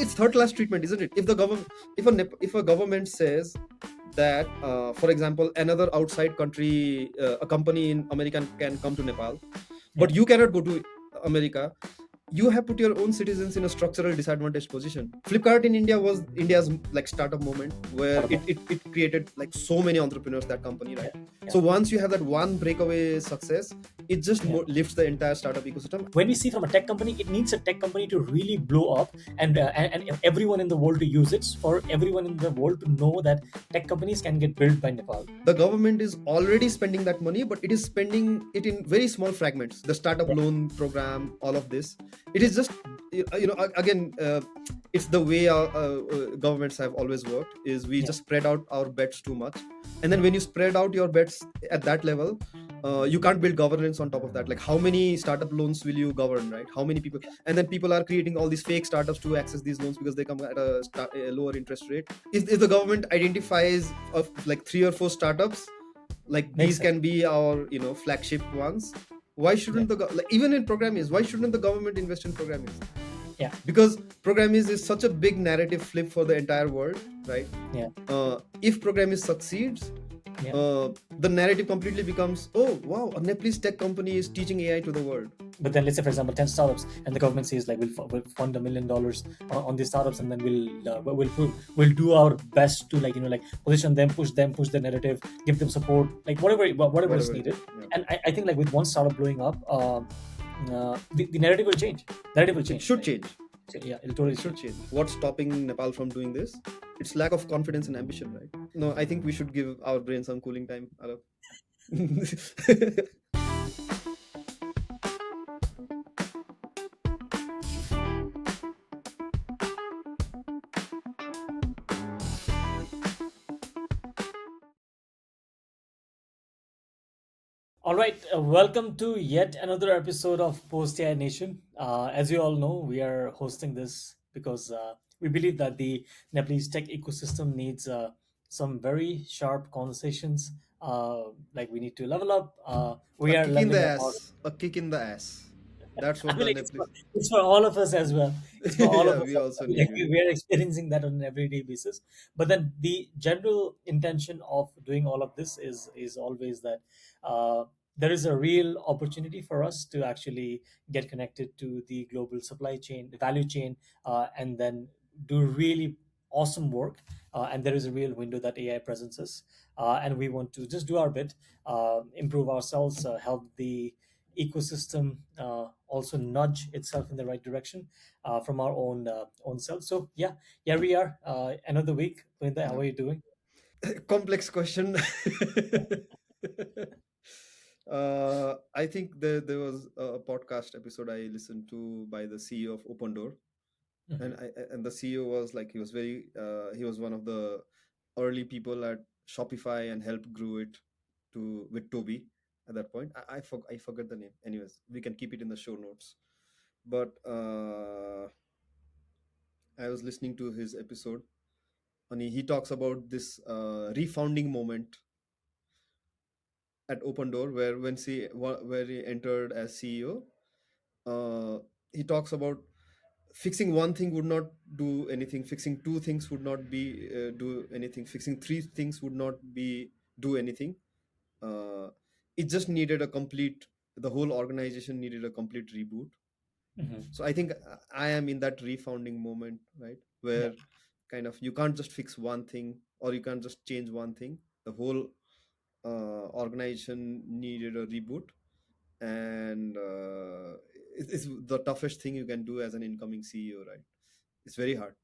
it's third class treatment, isn't it? If the government, if a government says that, for example, another outside country, a company in America can come to Nepal, but you cannot go to America, you have put your own citizens in a structural disadvantaged position. Flipkart in India was India's like startup moment, where it created like so many entrepreneurs, that company, right? So once you have that one breakaway success, it just lifts the entire startup ecosystem. When we see from a tech company, it needs a tech company to really blow up, and everyone in the world to use it, for everyone in the world to know that tech companies can get built by Nepal. The government is already spending that money, but it is spending it in very small fragments. The startup loan program, all of this, it is just, again, it's the way our governments have always worked, is we just spread out our bets too much. And then when you spread out your bets at that level, you can't build governance on top of that. Like, how many startup loans will you govern, right? How many people? And then people are creating all these fake startups to access these loans because they come at a lower interest rate. If the government identifies of like 3 or 4 startups, like these can be our flagship ones, why shouldn't even in Programiz, why shouldn't the government invest in Programiz? Yeah, because Programiz is such a big narrative flip for the entire world, right? If Programiz succeeds, the narrative completely becomes, oh wow, a Nepalese tech company is teaching AI to the world. But then let's say, for example, 10 startups, and the government says like we'll fund $1 million on these startups, and then we'll do our best to position them, push the narrative, give them support, like whatever is needed. And I think like with one startup blowing up, the narrative will change. It should change. Yeah, it totally should change. What's stopping Nepal from doing this? It's lack of confidence and ambition, right? No, I think we should give our brain some cooling time, Alok. All right, welcome to yet another episode of Post AI Nation. As you all know, we are hosting this because we believe that the Nepalese tech ecosystem needs some very sharp conversations. Like we need to level up. We a are kick in the leveling up. ass. A kick in the ass. That's what it's for all of us as well. It's for all of us. We also need we are experiencing that on an everyday basis. But then the general intention of doing all of this is always that there is a real opportunity for us to actually get connected to the global supply chain, the value chain, and then do really awesome work. And there is a real window that AI presents us. And we want to just do our bit, improve ourselves, help the ecosystem also nudge itself in the right direction from our own self. So here we are, another week. Punita, how are you doing? Complex question. I think there was a podcast episode I listened to by the CEO of Open Door, and the CEO was like, he was one of the early people at Shopify and helped grow it with Toby at that point. I forgot the name. Anyways, we can keep it in the show notes. But I was listening to his episode, and he talks about this refounding moment at Open Door, where he entered as CEO. He talks about fixing one thing would not do anything. Fixing two things would not be do anything. Fixing three things would not be do anything. It just needed the whole organization needed a complete reboot. So I think I am in that refounding moment, right? Where kind of you can't just fix one thing, or you can't just change one thing. The whole organization needed a reboot, and it's the toughest thing you can do as an incoming CEO, right? It's very hard.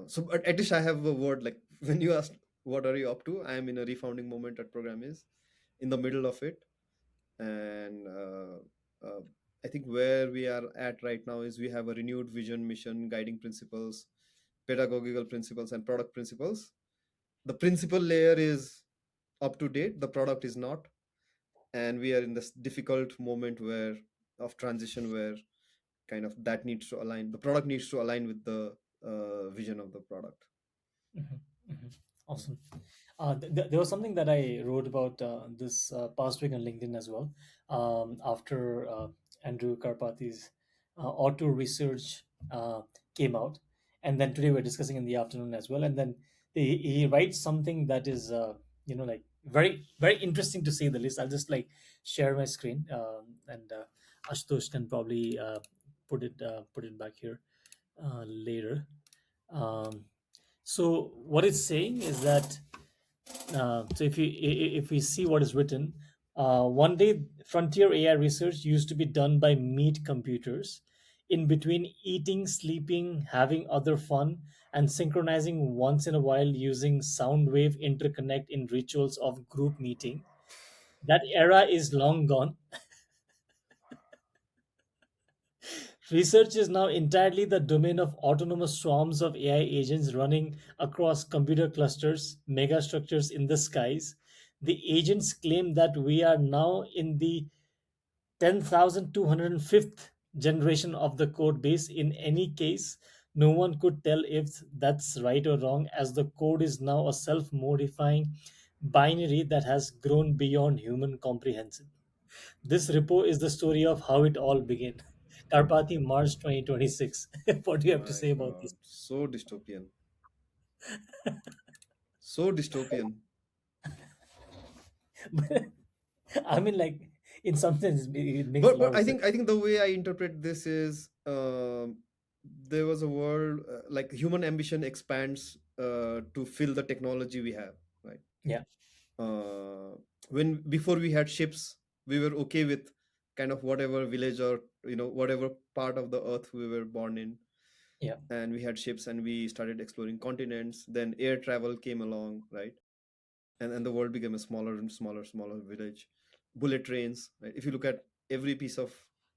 So at least I have a word, like when you asked what are you up to, I am in a refounding moment at Programiz, in the middle of it. And I think where we are at right now is we have a renewed vision, mission, guiding principles, pedagogical principles, and product principles. The principle layer is up to date, the product is not, and we are in this difficult moment of transition where kind of that needs to align. The product needs to align with the vision of the product. Awesome. There was something that I wrote about this past week on LinkedIn as well. After Andrej Karpathy's auto research came out, and then today we're discussing in the afternoon as well. And then he writes something that is like very very interesting to say the least. I'll just like share my screen, and Ashutosh can probably put it back here later. um, so what it's saying is that, so if we see what is written, one day frontier AI research used to be done by meat computers. In between eating, sleeping, having other fun, and synchronizing once in a while using sound wave interconnect in rituals of group meeting. That era is long gone. Research is now entirely the domain of autonomous swarms of AI agents running across computer clusters, megastructures in the skies. The agents claim that we are now in the 10,205th generation of the code base. In any case, no one could tell if that's right or wrong, as the code is now a self modifying binary that has grown beyond human comprehension. This repo is the story of how it all began. Karpathy, March 2026. What do you have to My say about this? God, so dystopian, so dystopian. I mean, like, in some sense, it makes a But lot of sense. I think the way I interpret this is, there was a world, like human ambition expands to fill the technology we have, right? Yeah, uh, when before we had ships, we were okay with kind of whatever village or whatever part of the earth we were born in, yeah, and we had ships and we started exploring continents. Then air travel came along, right? And the world became a smaller and smaller village. Bullet trains, right? If you look at every piece of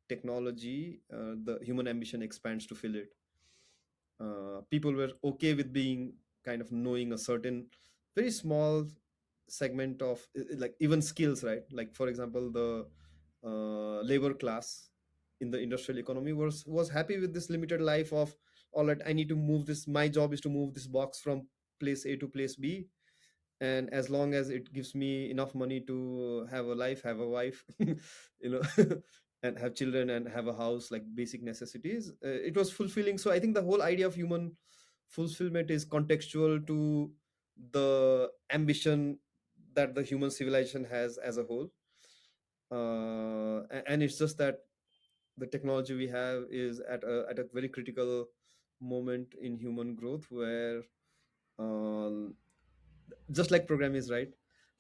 technology, the human ambition expands to fill it. People were okay with being kind of knowing a certain very small segment of like even skills, right? Like for example, the labor class in the industrial economy was happy with this limited life of, all right, I need to move this, my job is to move this box from place A to place B, and as long as it gives me enough money to have a life, have a wife, know and have children and have a house, like basic necessities, it was fulfilling. So I think the whole idea of human fulfillment is contextual to the ambition that the human civilization has as a whole. And it's just that the technology we have is at a very critical moment in human growth, where um, just like Programiz, right?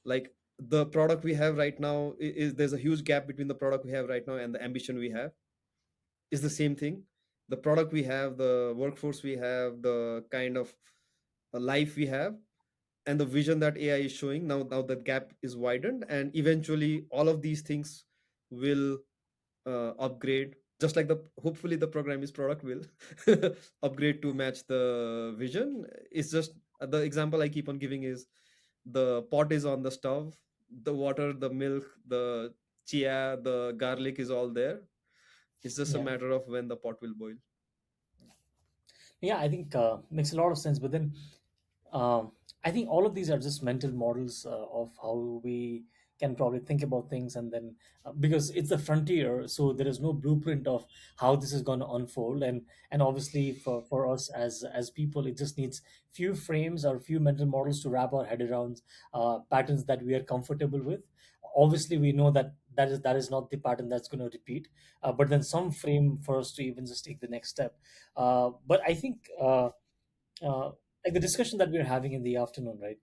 Like the product we have right now is, there's a huge gap between the product we have right now and the ambition we have is the same thing. The product we have, the workforce we have, the kind of life we have, and the vision that AI is showing now that gap is widened, and eventually all of these things will upgrade, just like the hopefully the Programiz product will upgrade to match the vision. It's just the example I keep on giving is, the pot is on the stove, the water, the milk, the chia, the garlic is all there. It's just a yeah. matter of when the pot will boil. Yeah, I think makes a lot of sense. But then I think all of these are just mental models of how we can probably think about things, and then because it's the frontier, so there is no blueprint of how this is going to unfold. And obviously for us as people, it just needs few frames or few mental models to wrap our head around patterns that we are comfortable with. Obviously, we know that that is not the pattern that's going to repeat, but then some frame for us to even just take the next step. But I think uh, like the discussion that we're having in the afternoon, right,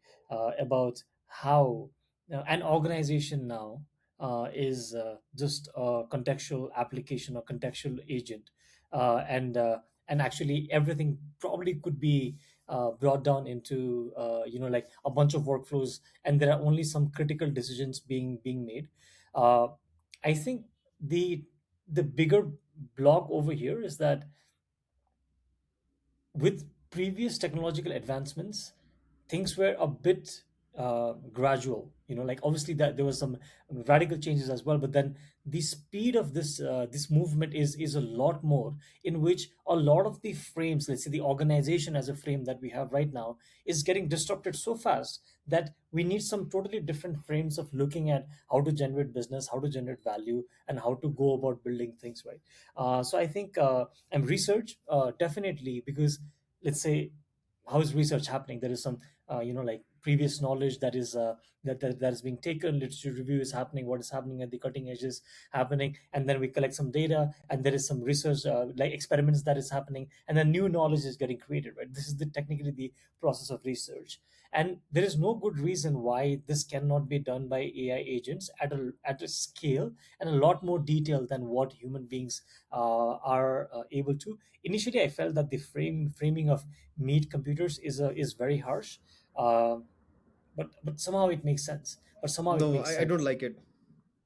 about how an organization now is just a contextual application or contextual agent, and actually everything probably could be brought down into like a bunch of workflows, and there are only some critical decisions being made. Uh, I think the bigger block over here is that with previous technological advancements, things were a bit gradual. Like obviously that there was some radical changes as well, but then the speed of this movement is a lot more, in which a lot of the frames, let's say the organization as a frame that we have right now, is getting disrupted so fast that we need some totally different frames of looking at how to generate business, how to generate value, and how to go about building things, right? So I think and research definitely, because let's say, how is research happening? There is some like previous knowledge that is that is being taken, literature review is happening, what is happening at the cutting edge is happening, and then we collect some data, and there is some research, like experiments that is happening, and then new knowledge is getting created, right? This is the technically the process of research. And there is no good reason why this cannot be done by AI agents at a scale and a lot more detail than what human beings are able to. Initially, I felt that the framing of meat computers is very harsh, uh, but somehow it makes sense. But somehow it No, makes I don't sense. like it.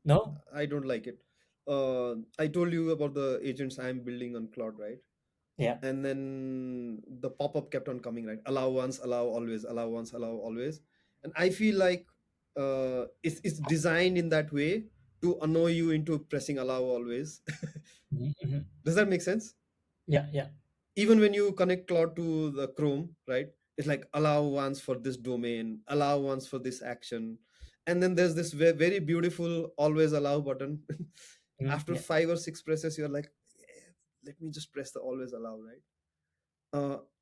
No. I don't like it. I told you about the agents I'm building on Cloud, right? Yeah. And then the pop-up kept on coming, right? Allow once, allow always, allow once, allow always. And I feel like it's designed in that way to annoy you into pressing allow always. Mm-hmm. Does that make sense? Yeah. Yeah. Even when you connect Cloud to the Chrome, right? It's like allow once for this domain, allow once for this action. And then there's this very beautiful always allow button. After Yeah. 5 or 6 presses, you're like, "Eh, let me just press the always allow, right?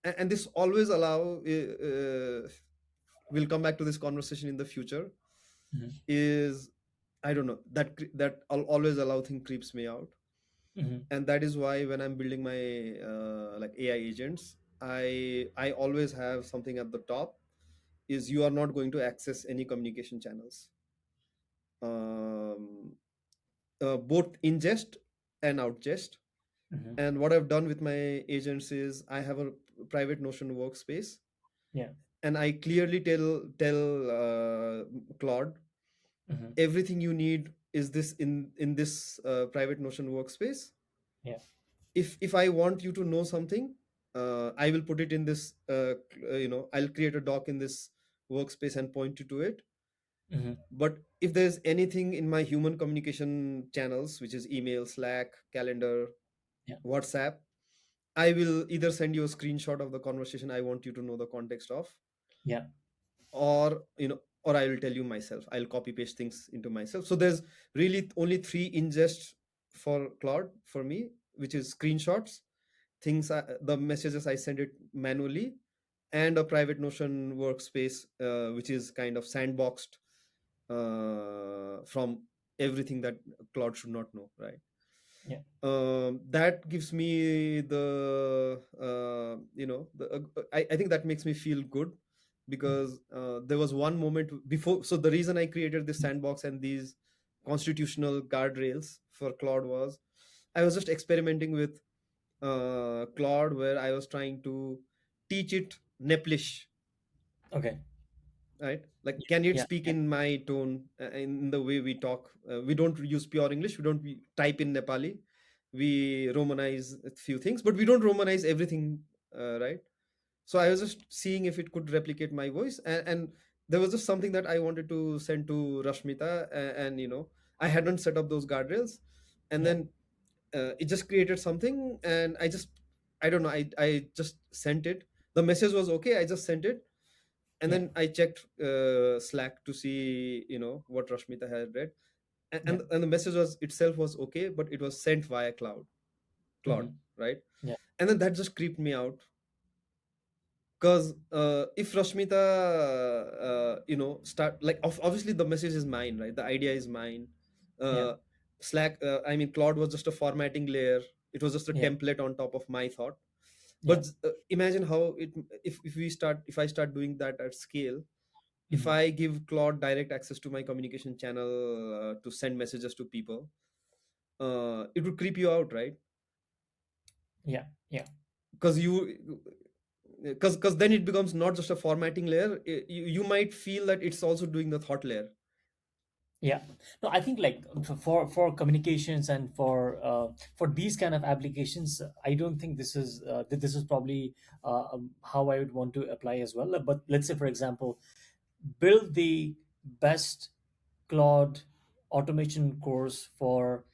And this always allow we'll come back to this conversation in the future. Mm-hmm. Is I don't know, that always allow thing creeps me out. Mm-hmm. And that is why when I'm building my like AI agents, I always have something at the top, is you are not going to access any communication channels, um, both ingest and outgest. Mm-hmm. And what I've done with my agents is I have a private Notion workspace, Yeah. and I clearly tell Claude, Mm-hmm. everything you need is this in this private Notion workspace. Yeah. If I want you to know something, I will put it in this. I'll create a doc in this workspace and point you to it. Mm-hmm. But if there's anything in my human communication channels, which is email, Slack, calendar, Yeah. WhatsApp, I will either send you a screenshot of the conversation I want you to know the context of, Yeah. or I will tell you myself. I'll copy paste things into myself. So there's really only three ingests for Claude for me, which is screenshots, the messages I send it manually, and a private Notion workspace, which is kind of sandboxed from everything that Claude should not know, right? Yeah. That gives me I think that makes me feel good, Mm-hmm. because there was one moment before. So the reason I created this sandbox and these constitutional guardrails for Claude was I was just experimenting with Claude, where I was trying to teach it Neplish, Okay. right? Like, can it Yeah. speak Yeah. in my tone, in the way we talk? We don't use pure English. We don't type in Nepali. We romanize a few things, but we don't romanize everything, right? So I was just seeing if it could replicate my voice, and there was just something that I wanted to send to Rashmita, and I hadn't set up those guardrails, and Yeah. then it just created something, and I don't know, I just sent it. The message was okay. I just sent it, and Yeah. then I checked Slack to see what Rashmita had read, and, Yeah. and and the message was itself was okay, but it was sent via Claude, Mm-hmm. right? Yeah. And then that just creeped me out, because if Rashmita start like obviously the message is mine, right? The idea is mine. Yeah. uh, Slack, I mean, Claude was just a formatting layer. It was just a Yeah. template on top of my thought. Yeah. But imagine how it if I start doing that at scale. If Mm-hmm. I give Claude direct access to my communication channel, to send messages to people, it would creep you out, right? Yeah. Yeah. Because then it becomes not just a formatting layer. You might feel that it's also doing the thought layer. Yeah, no, I think like for communications and for these kind of applications, I don't think this is probably how I would want to apply as well. But let's say, for example, build the best Claude automation course for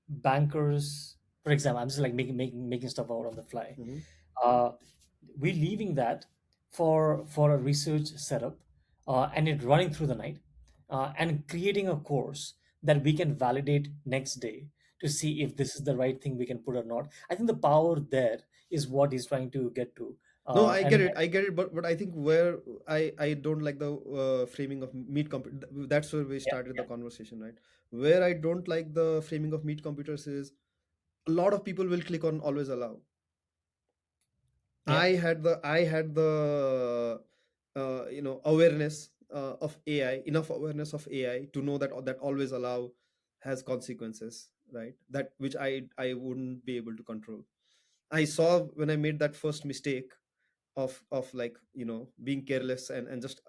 bankers. For example, I'm just like making stuff out on the fly. Mhm. Uh, we leaving that for a research setup, and it running through the night, and creating a course that we can validate next day to see if this is the right thing we can put or not. I think the power there is what he's trying to get to. No, I get And it. I get it. But I think where I don't like the framing of meat computer. That's where we yeah, started the conversation, right? Where I don't like the framing of meat computers is a lot of people will click on always allow. yeah, I had the awareness of AI, enough awareness of AI to know that that always allow has consequences, right? That which I wouldn't be able to control. I saw when I made that first mistake of like being careless and just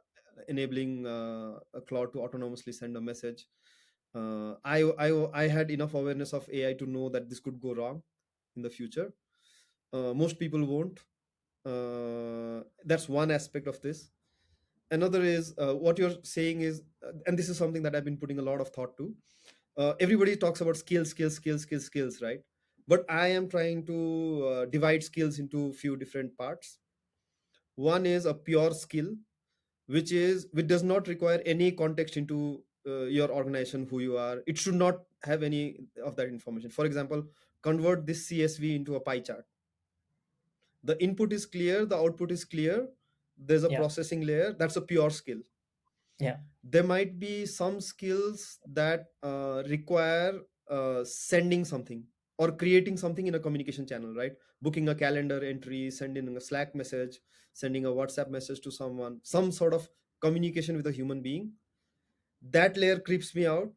enabling a cloud to autonomously send a message. I had enough awareness of AI to know that this could go wrong in the future. Most people won't. That's one aspect of this. Another is what you're saying is, and this is something that I've been putting a lot of thought to. Everybody talks about skills, right? But I am trying to divide skills into few different parts. One is a pure skill, which does not require any context into your organization, who you are. It should not have any of that information. For example, convert this CSV into a pie chart. The input is clear, the output is clear, there's a yeah, processing layer. That's a pure skill. yeah, There might be some skills that require sending something or creating something in a communication channel, right? Booking a calendar entry, sending a Slack message, sending a WhatsApp message to someone, some sort of communication with a human being. That layer creeps me out.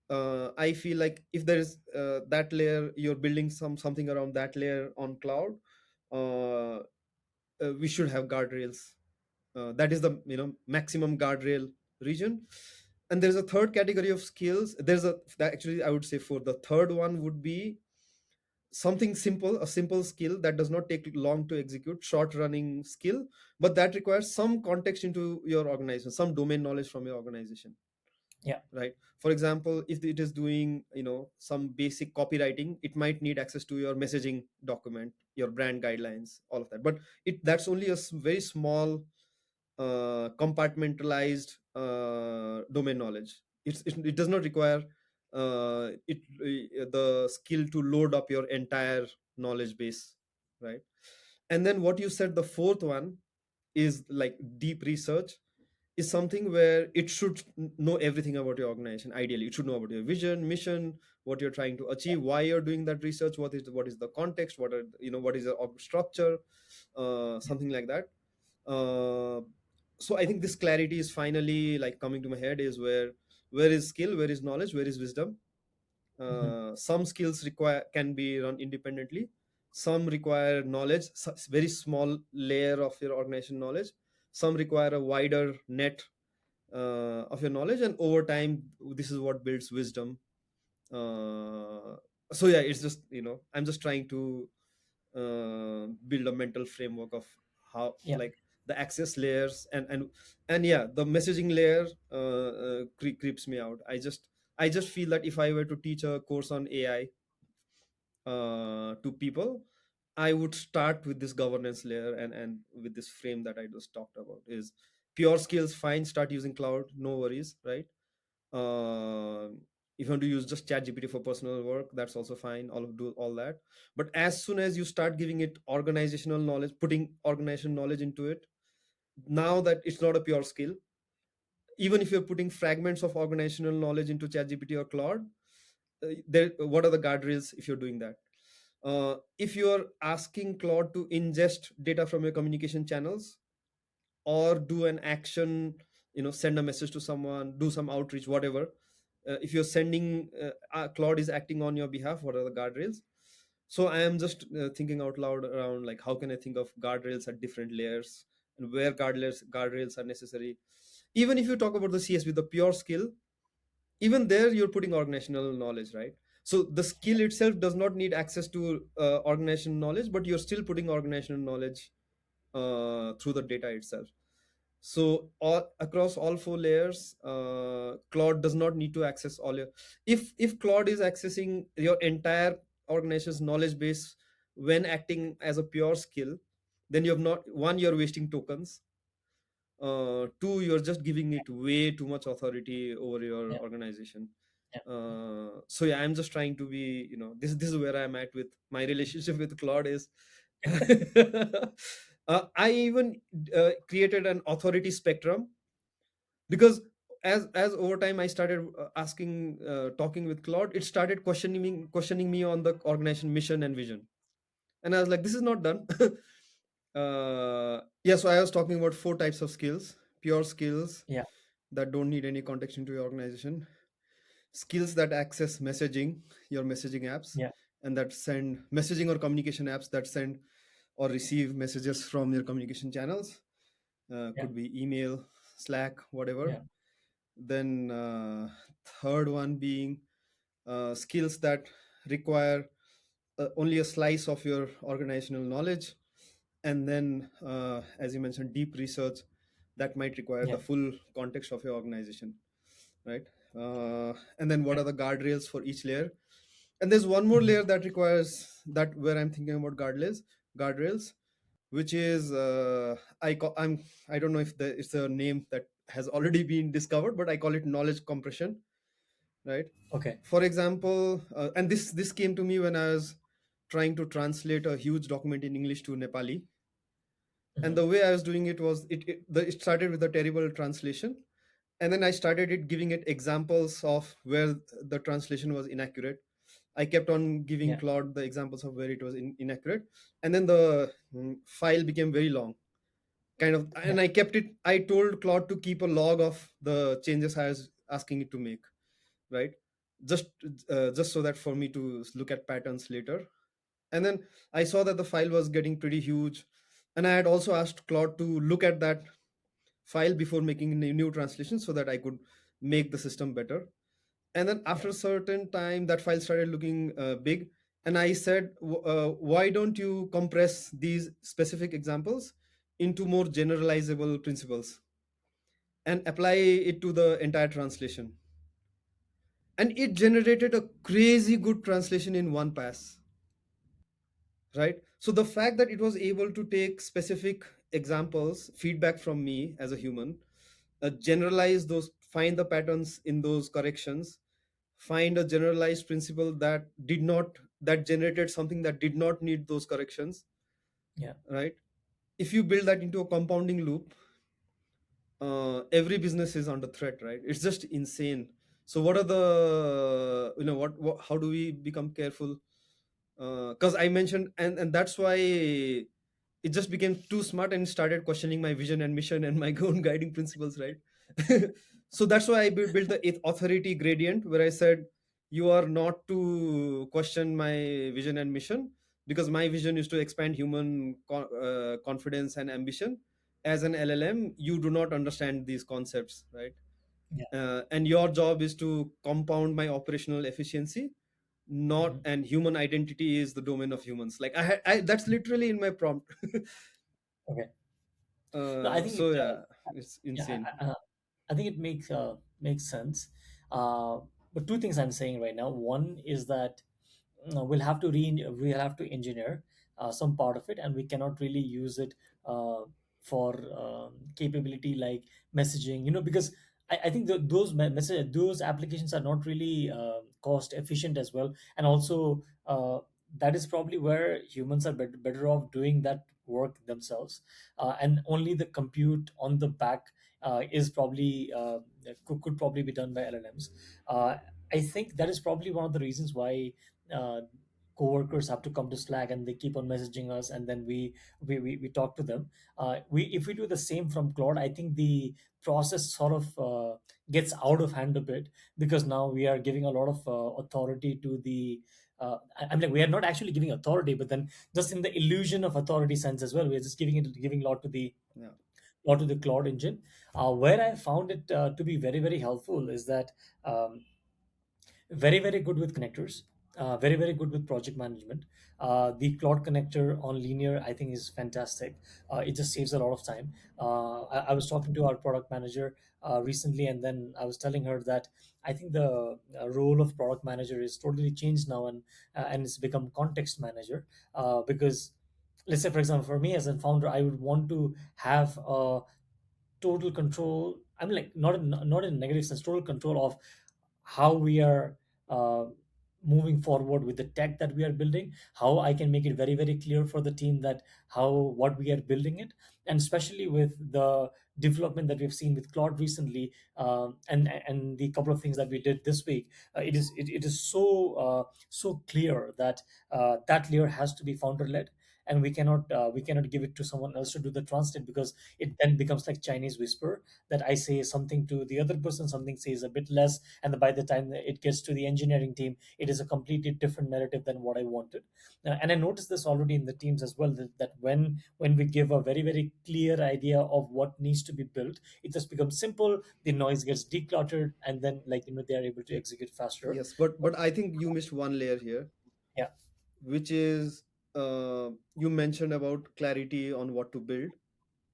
I feel like if there is that layer, you're building something around that layer on cloud. uh, we should have guardrails. That is the maximum guardrail region. And there's a third category of skills. Actually, I would say for the third one would be something simple, a simple skill that does not take long to execute, short running skill, but that requires some context into your organization, some domain knowledge from your organization, yeah, right? For example, if it is doing some basic copywriting, it might need access to your messaging document, your brand guidelines, all of that. But that's only a very small compartmentalized domain knowledge. It does not require the skill to load up your entire knowledge base, right? And then what you said, the fourth one is like deep research, is something where it should know everything about your organization. Ideally, it should know about your vision, mission, what you're trying to achieve, why you're doing that research, what is the context, what is the org structure, something like that. uh, so I think this clarity is finally like coming to my head, is where is skill, where is knowledge, where is wisdom. mhm, Some skills can be run independently, some require knowledge, very small layer of your organization knowledge, some require a wider net of your knowledge, and over time this is what builds wisdom. uh, so yeah, it's just I'm just trying to build a mental framework of how, yeah, like, the access layers, and yeah, the messaging layer creeps me out. I just feel that if I were to teach a course on AI to people, I would start with this governance layer, and with this frame that I just talked about. Is pure skills fine, start using cloud, no worries, right? uh, if you want to use just chat gpt for personal work, that's also fine, do all that. But as soon as you start giving it organizational knowledge, putting organizational knowledge into it, now that it's not a pure skill, even if you're putting fragments of organizational knowledge into chat gpt or Claude, what are the guardrails if you're doing that? If you're asking Claude to ingest data from your communication channels or do an action, send a message to someone, do some outreach, whatever, if you're sending, Claude is acting on your behalf, what are the guardrails? So I am just thinking out loud around, like, how can I think of guardrails at different layers, and where guardrails are necessary. Even if you talk about the CSV, the pure skill, even there you're putting organizational knowledge, right? So the skill itself does not need access to organizational knowledge, but you're still putting organizational knowledge through the data itself. So across all four layers, Claude does not need to access all your. If Claude is accessing your entire organization's knowledge base when acting as a pure skill, then you have not, one, you're wasting tokens. Two, you're just giving it way too much authority over your yeah, organization. yeah, So yeah, I'm just trying to be, this is where I'm at with my relationship with Claude is. I even created an authority spectrum, because as over time I started asking talking with Claude, it started questioning me on the organization mission and vision, and I was like, this is not done. Yeah, so I was talking about four types of skills: pure skills Yeah. that don't need any context into your organization, skills that access messaging, your messaging apps, Yeah. and that send messaging or communication apps that send or receive messages from your communication channels, Yeah. could be email, Slack, whatever. Yeah. Then third one being skills that require only a slice of your organizational knowledge, and then as you mentioned, deep research that might require Yeah. the full context of your organization, right? And then what Yeah. are the guardrails for each layer? And there's one more Mhm. layer that requires that, where I'm thinking about guardrails, which is I don't know if it's a name that has already been discovered, but I call it knowledge compression, right? Okay. For example, and this came to me when I was trying to translate a huge document in English to Nepali, and Mhm. the way I was doing it was it started with a terrible translation, and then I started giving it examples of where the translation was inaccurate. I kept on giving Yeah. Claude the examples of where it was inaccurate, and then the file became very long, kind of. Yeah. And I told Claude to keep a log of the changes I was asking it to make, right? Just just so that for me to look at patterns later. And then I saw that the file was getting pretty huge, and I had also asked Claude to look at that file before making a new translation so that I could make the system better. And then Yeah. after a certain time, that file started looking big, and I said, why don't you compress these specific examples into more generalizable principles and apply it to the entire translation? And it generated a crazy good translation in one pass, right? So the fact that it was able to take specific examples, feedback from me as a human, generalize those, find the patterns in those corrections, find a generalized principle that generated something that did not need those corrections, Yeah. right? If you build that into a compounding loop, every business is under threat, right? It's just insane. So what are the, what how do we become careful? Because I mentioned, and that's why it just became too smart and started questioning my vision and mission and my own guiding principles, right? So that's why I built the authority gradient, where I said, you are not to question my vision and mission, because my vision is to expand human confidence and ambition. As an LLM, you do not understand these concepts, right? Yeah. And your job is to compound my operational efficiency, not, Mhm. and human identity is the domain of humans. Like that's literally in my prompt. Okay. No, I think it. So yeah, it's Yeah. insane. I think it makes sense. Uh, but two things I'm saying right now. One is that we'll have to engineer some part of it, and we cannot really use it uh, for capability like messaging, because I think those applications are not really cost efficient as well, and also that is probably where humans are better off doing that work themselves, and only the compute on the back is probably could probably be done by LLMs. uh, I think that is probably one of the reasons why uh, coworkers have to come to Slack and they keep on messaging us, and then we talk to them. We If we do the same from Claude, I think the process sort of gets out of hand a bit, because now we are giving a lot of authority to the I'm like, we are not actually giving authority, but then just in the illusion of authority sense as well, we're just giving Yeah. lot to the Claude engine. Where I found it to be very, very helpful is that um, very, very good with connectors, very, very good with project management. The Cloud connector on linear, I think, is fantastic. It just saves a lot of time. I was talking to our product manager recently, and then I was telling her that I think the role of product manager is totally changed now, and it's become context manager, because let's say, for example, for me as a founder, I would want to have total control. I'm like, not in a negative sense, total control of how we are moving forward with the tech that we are building, how I can make it very, very clear for the team that how what we are building it. And especially with the development that we've seen with Claude recently, and the couple of things that we did this week, it is so clear that that layer has to be founder led, and we cannot give it to someone else to do the translate, because it then becomes like Chinese whisper, that I say something to the other person, something says a bit less, and by the time it gets to the engineering team, it is a completely different narrative than what I wanted. And I noticed this already in the teams as well, that when we give a very, very clear idea of what needs to be built, it just becomes simple, the noise gets decluttered, and then, like, they are able to execute faster. Yes, but I think you missed one layer here, Yeah, which is you mentioned about clarity on what to build,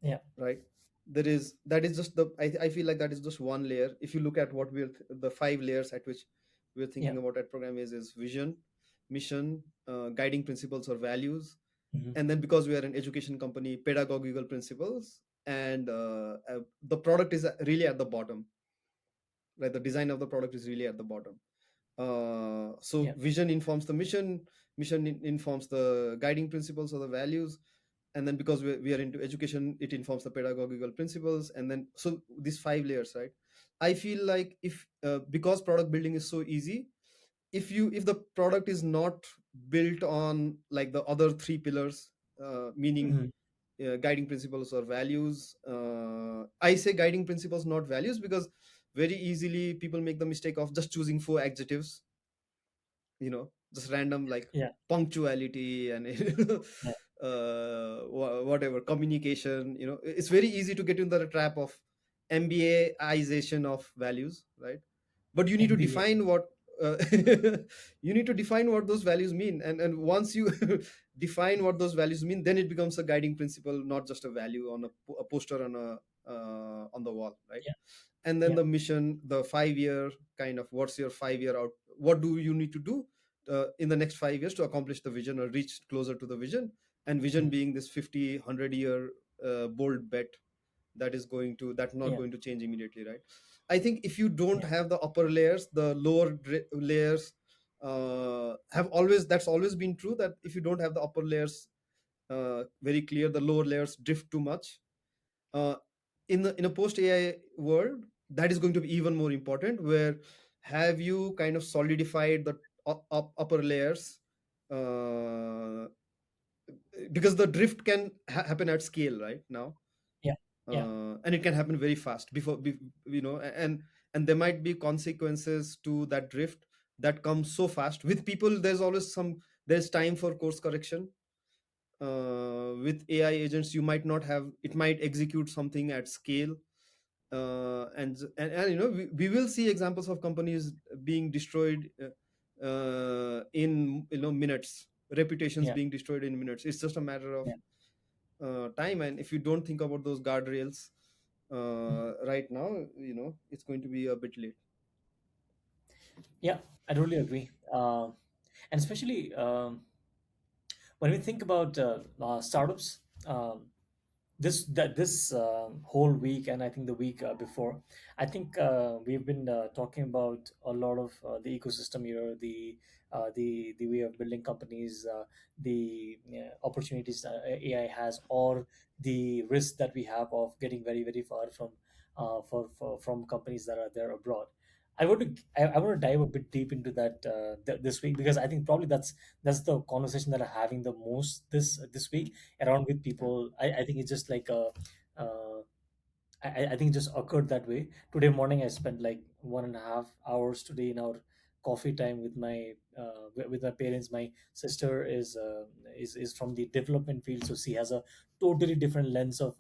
yeah, right? That is just I feel like that is just one layer. If you look at what the five layers at which we're yeah. thinking about at Programiz is vision, mission, guiding principles or values, Mhm. and then because we are an education company, pedagogical principles, and the product is really at the bottom, right? The design of the product is really at the bottom. So Yeah. vision informs the mission, informs the guiding principles or the values, and then because we are into education, it informs the pedagogical principles, and then so these five layers, right? I feel like if because product building is so easy, if the product is not built on like the other three pillars, meaning Mhm. guiding principles or values. I say guiding principles, not values, because very easily people make the mistake of just choosing four adjectives, just random, like Yeah. punctuality and Yeah. whatever communication. It's very easy to get into the trap of MBAization of values, right? But you need to MBA. define what uh, you need to define what those values mean, and once you define what those values mean, then it becomes a guiding principle, not just a value on a poster on the wall, right? Yeah. And then Yeah. the mission, the 5 year kind of, what's your 5 year out, what do you need to do in the next 5 years to accomplish the vision or reach closer to the vision, and vision Mhm. being this 50 100 year bold bet that's not Yeah. going to change immediately, right? I think if you don't Yeah. have the upper layers, the layers have always that's always been true, that if you don't have the upper layers very clear, the lower layers drift too much. uh, in a post AI world, that is going to be even more important, where have you kind of solidified the upper layers, uh, because the drift can happen at scale right now, Yeah. Yeah. and it can happen very fast and there might be consequences to that drift that comes so fast. With people, there's time for course correction. With AI agents, you might not have, it might execute something at scale, and we will see examples of companies being destroyed in minutes, reputations Yeah. being destroyed in minutes. It's just a matter of Yeah. time, and if you don't think about those guardrails Mhm. right now, it's going to be a bit late. Yeah. I totally agree. And especially when we think about startups, this whole week, and I think the week before, I think we've been talking about a lot of the ecosystem here, the way of building companies, the opportunities AI has, or the risk that we have of getting very, very far from companies that are there abroad. I want to dive a bit deep into that this week, because I think probably that's the conversation that I'm having the most this week around with Yeah. people. I think it's just like uh, I think it just occurred that way. Today morning, I spent like 1.5 hours today in our coffee time with my parents. My sister is from the development field, so she has a totally different lens of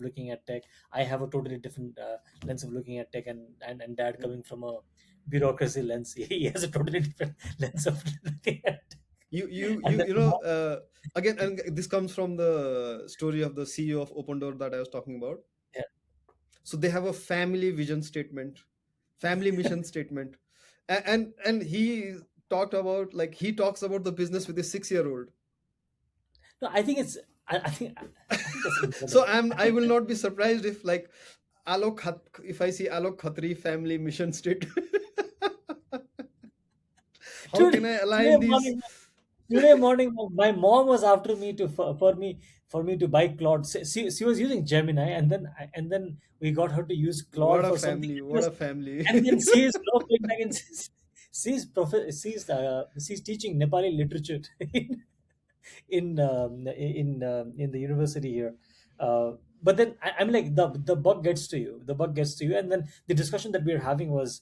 looking at tech. I have a totally different lens of looking at tech, and dad Mm. coming from a bureaucracy lens, he has a totally different lens of looking at tech. And then Again, and this comes from the story of the CEO of Open Door that I was talking about. yeah, So they have a family vision statement, family mission statement, and he he talks about the business with a 6 year old. no, I think it's I think that's So incredible. I will not be surprised if like if I see Alok Khatri family mission statement. How today, can I today align these? morning, today morning, my mom was after me to for me to buy Claude. She was using Gemini, and then we got her to use What Claude a for something. family! What a family! And then she is now going back and she's teaching Nepali literature in the university here. But then I'm like, the bug gets to you. The bug gets to you, and then the discussion that we are having was,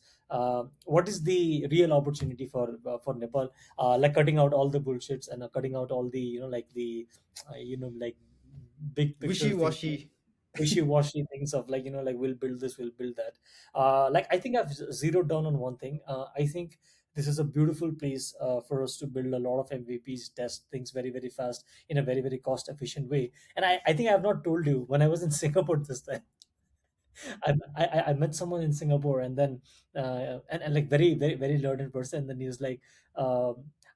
what is the real opportunity for Nepal? Like cutting out all the bullshits and cutting out all the like the like big picture Wishy things, washy. wishy-washy things of like like we'll build this, we'll build that. Like I think I've zeroed down on one thing. I think this is a beautiful place for us to build a lot of MVPs, test things very very fast in a very very cost efficient way. And I think I have not told you, when I was in Singapore this time, I met someone in Singapore, and then and like very very very learned person, and then he was like,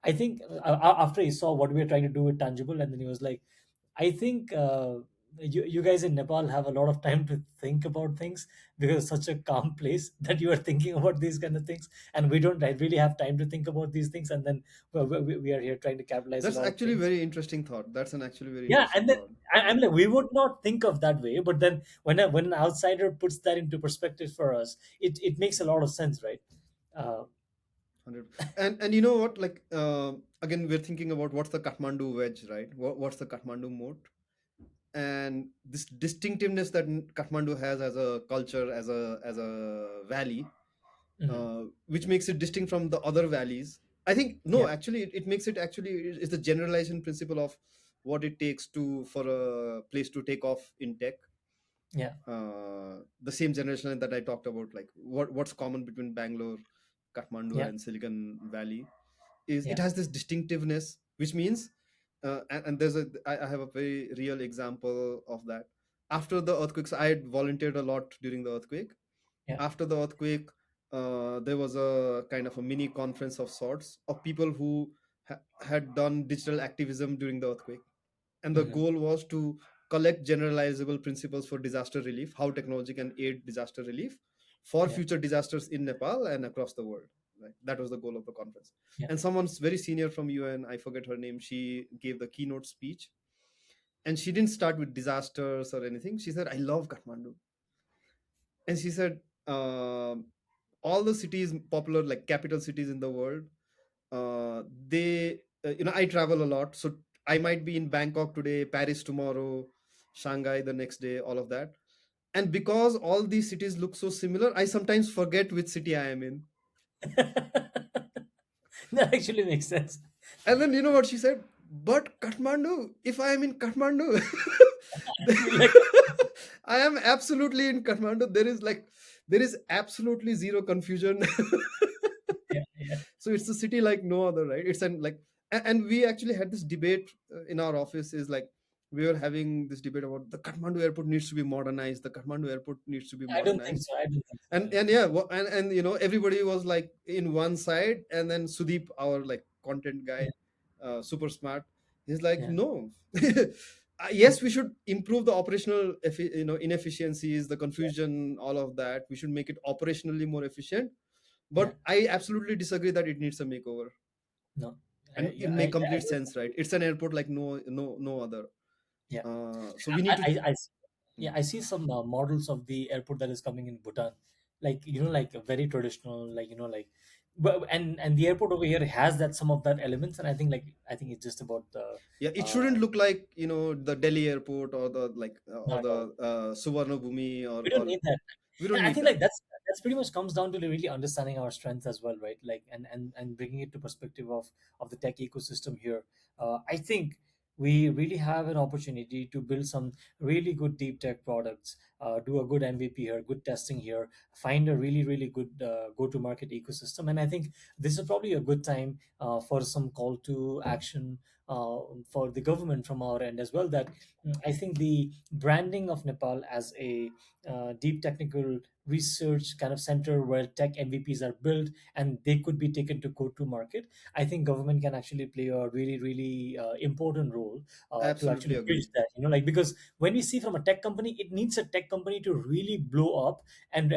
I think after he saw what we were trying to do with tangible, and then he was like, I think you guys in Nepal have a lot of time to think about things, because it's such a calm place that you are thinking about these kind of things, and we don't really have time to think about these things, and then we are here trying to capitalize a That's lot of actually things. very interesting thought. That's an actually very Yeah, interesting and then thought. I'm like, we would not think of that way, but then when an outsider puts that into perspective for us, it makes a lot of sense, right? Uh, 100. And you know what? Like again, we're thinking about what's the Kathmandu wedge, right? What's the Kathmandu moat? And this distinctiveness that Kathmandu has as a culture, as a valley, mhm. which makes it distinct from the other valleys. I think no, Yeah, actually, it makes it actually is the generalization principle of what it takes to for a place to take off in tech. yeah, The same generation that I talked about, like what's common between Bangalore, Kathmandu, yeah, and Silicon Valley is it yeah, has this distinctiveness, which means, and there's I have a very real example of that. After the earthquakes, I had volunteered a lot during the earthquake. yeah, After the earthquake, there was a kind of a mini conference of sorts of people who had done digital activism during the earthquake, and the hmm, goal was to collect generalizable principles for disaster relief, how technology can aid disaster relief for yeah, future disasters in Nepal and across the world. Right? That was the goal of the conference. yeah. And someone's very senior from UN, I forget her name, she gave the keynote speech. And she didn't start with disasters or anything. She said, I love Kathmandu. And she said, all the cities, popular like capital cities in the world, they I travel a lot, so I might be in Bangkok today, Paris tomorrow, Shanghai the next day, all of that. And because all these cities look so similar, I sometimes forget which city I am in. That actually makes sense. And then you know what she said? But Kathmandu, if I am in Kathmandu, Like, I am absolutely in Kathmandu. There is absolutely zero confusion. yeah, yeah, So it's a city like no other, right? It's an like and we actually had this debate in our office is like we were having this debate about the Kathmandu airport needs to be modernized, the Kathmandu airport needs to be I don't think modernized. so. I don't think so. And yeah, and everybody was like in one side, and then Sudeep, our like content guy, Yeah, super smart, he's like, yeah, no. Yes, we should improve the operational inefficiencies, the yeah, confusion, all of that. We should make it operationally more efficient, yeah. but I absolutely disagree that it needs a makeover. No, And it yeah, make I complete don't sense, right? It's an airport like no other. Yeah. So we need to. Yeah, Hmm. I see some models of the airport that is coming in Bhutan, like like very traditional, like but and the airport over here has that some of that elements, and I think it's just about the Yeah, it uh shouldn't look like the Delhi airport or the or not at the all. Suvarna Bhumi We don't or need that. we And don't I need think that. like that's pretty much comes down to really understanding our strengths as well, right? Like and bringing it to perspective of the tech ecosystem here. I think we really have an opportunity to build some really good deep tech products, do a good MVP here, good testing here, find a really really good go to market ecosystem. And I think this is probably a good time for some call to action for the government from our end as well. That I think the branding of Nepal as a deep technical research kind of center where tech MVPs are built and they could be taken to go to market. I think government can actually play a really, really important role to Absolutely actually bridge agree. that. Like, because when we see from a tech company, it needs a tech company to really blow up and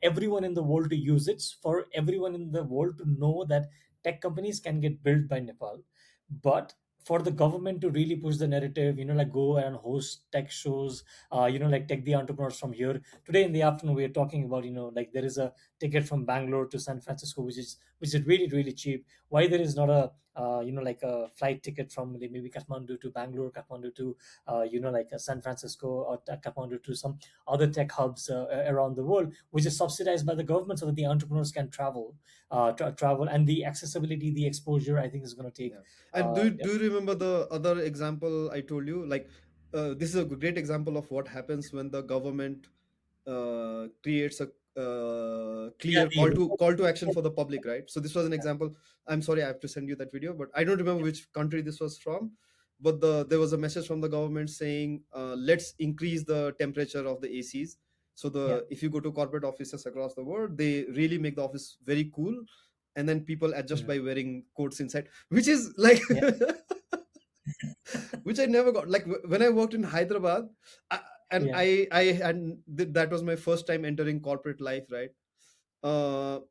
everyone in the world to use it, for everyone in the world to know that tech companies can get built by Nepal, but for the government to really push the narrative, like go and host tech shows, like take the entrepreneurs from here. Today in the afternoon, we are talking about, like there is a ticket from Bangalore to San Francisco, which is really really cheap. Why there is not a like a flight ticket from maybe Kathmandu to Bangalore, Kathmandu to like San Francisco, or Kathmandu to some other tech hubs around the world, which is subsidized by the government so that the entrepreneurs can travel, and the accessibility, the exposure, I think is going to take. Yeah. And do you, Yeah, do you remember the other example I told you? Like, this is a great example of what happens when the government creates a yeah, clear the call to action for the public, right? So this was an example. I'm sorry, I have to send you that video, but I don't remember which country this was from. But there was a message from the government saying, let's increase the temperature of the ACs. So yeah, if you go to corporate offices across the world, they really make the office very cool, and then people adjust mm, by wearing coats inside, which is like yeah, which I never got. Like when I worked in Hyderabad, I, and yeah. I had that was my first time entering corporate life, right? Uh,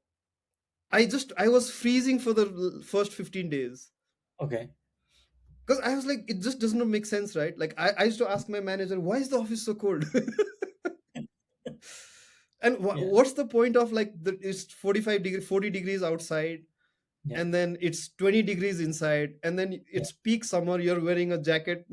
I was freezing for the first 15 days Okay. because I was like, it just does not make sense, right? Like I used to ask my manager, why is the office so cold? And Yeah, what's the point of like it's 40 degrees outside, yeah. and then it's 20 degrees inside, and then Yeah. it's peak summer, you're wearing a jacket.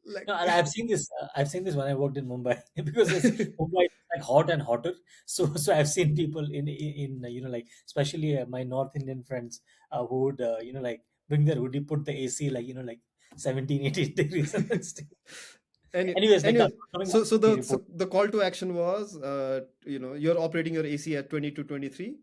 Like No, and I've seen this. I've seen this when I worked in Mumbai because it's Mumbai is like hot and hotter. So I've seen people in like especially my North Indian friends who would like bring their hoodie, put the AC like 17, 18 degrees, and then stay. any Anyways, like anyways, coming back so to the report. the call to action was, you're operating your AC at 20 to 23.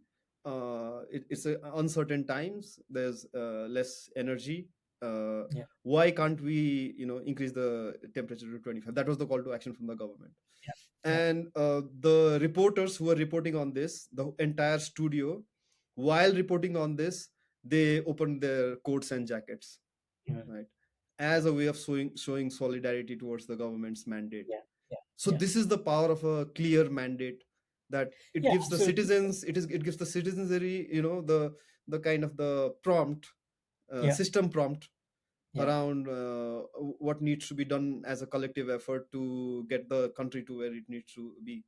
It's uncertain times, there's less energy. uh, Yeah, why can't we increase the temperature to 25? That was the call to action from the government. yeah, yeah. And the reporters who were reporting on this, the entire studio, while reporting on this, they opened their coats and jackets, Mhm. right, as a way of showing solidarity towards the government's mandate. Yeah, yeah, So yeah, this is the power of a clear mandate, that it yeah. gives the Absolutely. citizens, it gives the citizenry, the kind of the prompt, Yeah, system prompt yeah. around what needs to be done as a collective effort to get the country to where it needs to be.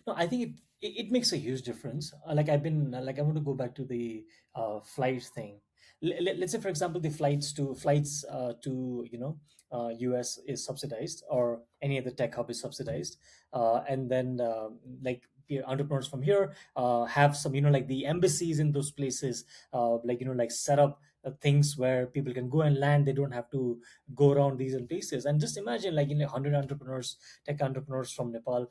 No, I think it makes a huge difference. Like I've been like I want to go back to the flight thing. Let's say, for example, the flights to US is subsidized, or any other tech hub is subsidized, and then like entrepreneurs from here have some like the embassies in those places, like like set up things where people can go and land. They don't have to go around these and places. And just imagine like 100 entrepreneurs, tech entrepreneurs from Nepal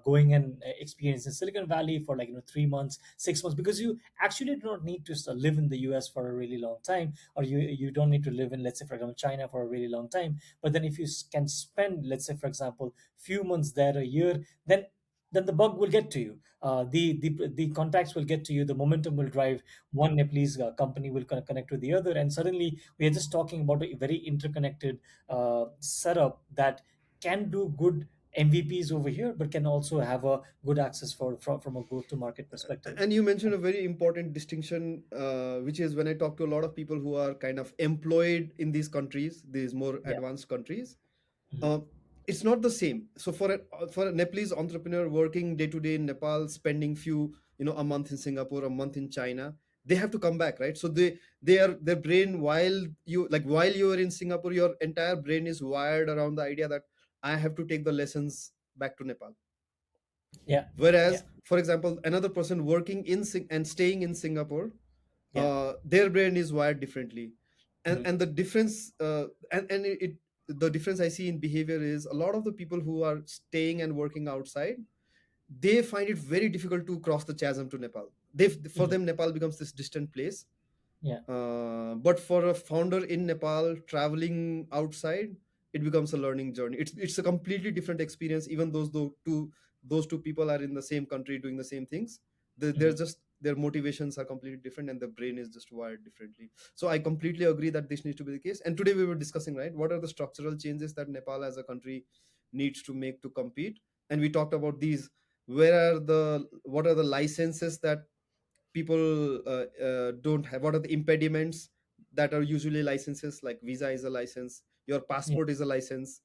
going and experiencing Silicon Valley for like 3 months, 6 months, because you actually do not need to live in the US for a really long time, or you don't need to live in, let's say, for example, China for a really long time. But then if you can spend, let's say, for example, few months there, a year, then the bug will get to you. The contacts will get to you. The momentum will drive. One Nepalese company will connect with the other, and suddenly we are just talking about a very interconnected setup that can do good MVPs over here, but can also have a good access from a go-to-market perspective. And you mentioned a very important distinction, which is when I talk to a lot of people who are kind of employed in these countries, these more Yeah. advanced countries, Mhm. uh, it's not the same. So for a Nepalese entrepreneur working day to day in Nepal, spending a month in Singapore, a month in China, they have to come back, right? So their brain, while you are in Singapore, your entire brain is wired around the idea that I have to take the lessons back to Nepal. Yeah. Yeah. Whereas, for example, another person working and staying in Singapore, Yeah. their brain is wired differently. and Mhm. and the difference, the difference I see in behavior is a lot of the people who are staying and working outside, they find it very difficult to cross the chasm to Nepal. For Mhm. them, Nepal becomes this distant place. Yeah. But for a founder in Nepal traveling outside, it becomes a learning journey. It's a completely different experience. Even those two people are in the same country doing the same things. They're Mhm. just, their motivations are completely different, and the brain is just wired differently. So I completely agree that this needs to be the case. And today we were discussing, right, what are the structural changes that Nepal as a country needs to make to compete. And we talked about these. What are the licenses that people don't have, what are the impediments that are usually licenses, like visa is a license, your Yeah. passport is a license,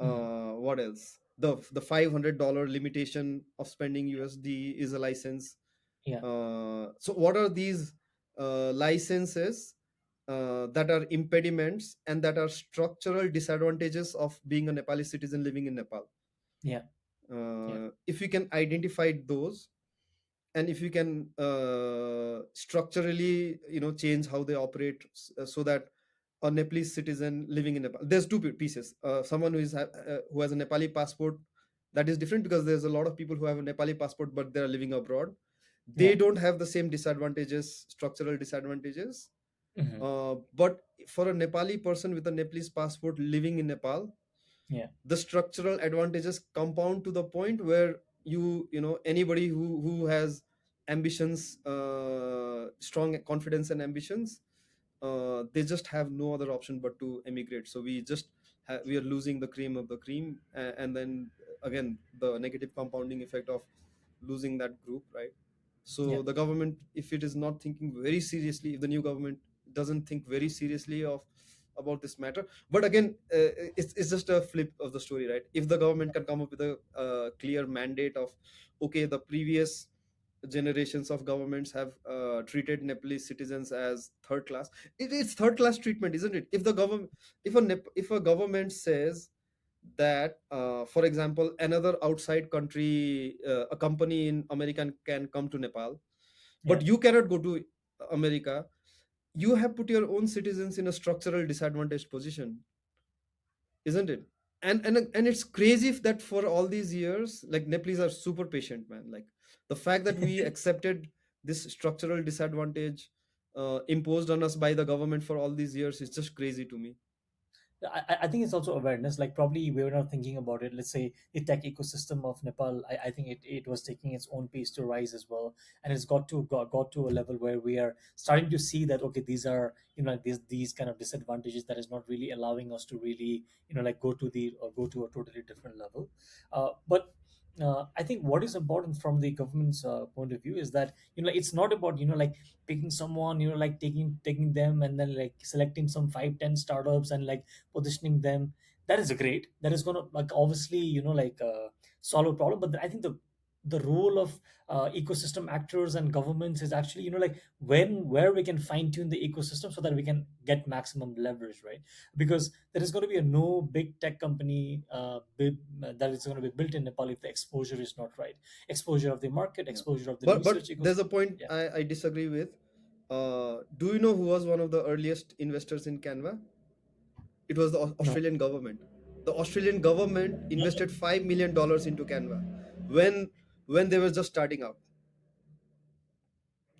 Mhm. what else, the $500 limitation of spending USD is a license. Yeah. So what are these licenses that are impediments and that are structural disadvantages of being a Nepali citizen living in Nepal? Yeah. Yeah. If we can identify those, and if you can structurally, change how they operate, so that a Nepalese citizen living in Nepal, there's two pieces. Someone who has a Nepali passport, that is different, because there's a lot of people who have a Nepali passport but they're living abroad. They Yeah. don't have the same disadvantages, structural disadvantages. Mhm. But for a Nepali person with a Nepalese passport living in Nepal, Yeah. the structural advantages compound to the point where anybody who has ambitions, strong confidence and ambitions, they just have no other option but to emigrate. So we are losing the cream of the cream, and then again the negative compounding effect of losing that group, right? Yeah. So the government, if it is not thinking very seriously, if the new government doesn't think very seriously of about this matter. But again, it's just a flip of the story, right? If the government can come up with a clear mandate of, okay, the previous generations of governments have treated Nepalese citizens as third class. It's third class treatment, isn't it? If the government, if a government says that, for example, another outside country, a company in America can come to Nepal, Yeah. but you cannot go to America, you have put your own citizens in a structural disadvantaged position, isn't it? And it's crazy that for all these years, like, Nepalese are super patient, man. Like, the fact that we accepted this structural disadvantage imposed on us by the government for all these years is just crazy to me. I think it's also awareness. Like probably we were not thinking about it. Let's say the tech ecosystem of Nepal, I think it was taking its own pace to rise as well, and it's got to a level where we are starting to see that okay, these are like these kind of disadvantages that is not really allowing us to really like go to a totally different level. But I think what is important from the government's point of view is that it's not about like picking someone like taking them and then like selecting some 5-10 startups and like positioning them. That is great, that is going to like obviously like solve a problem, but I think the role of ecosystem actors and governments is actually like where we can fine tune the ecosystem so that we can get maximum leverage, right? Because there is going to be a no big tech company that is going to be built in Nepal if the exposure is not right. Exposure of the market, Yeah. exposure of the But research there's a ecosystem. point Yeah. I disagree with. Do you know who was one of the earliest investors in Canva? It was the No. Australian government. The Australian government invested $5 million into Canva when they were just starting out.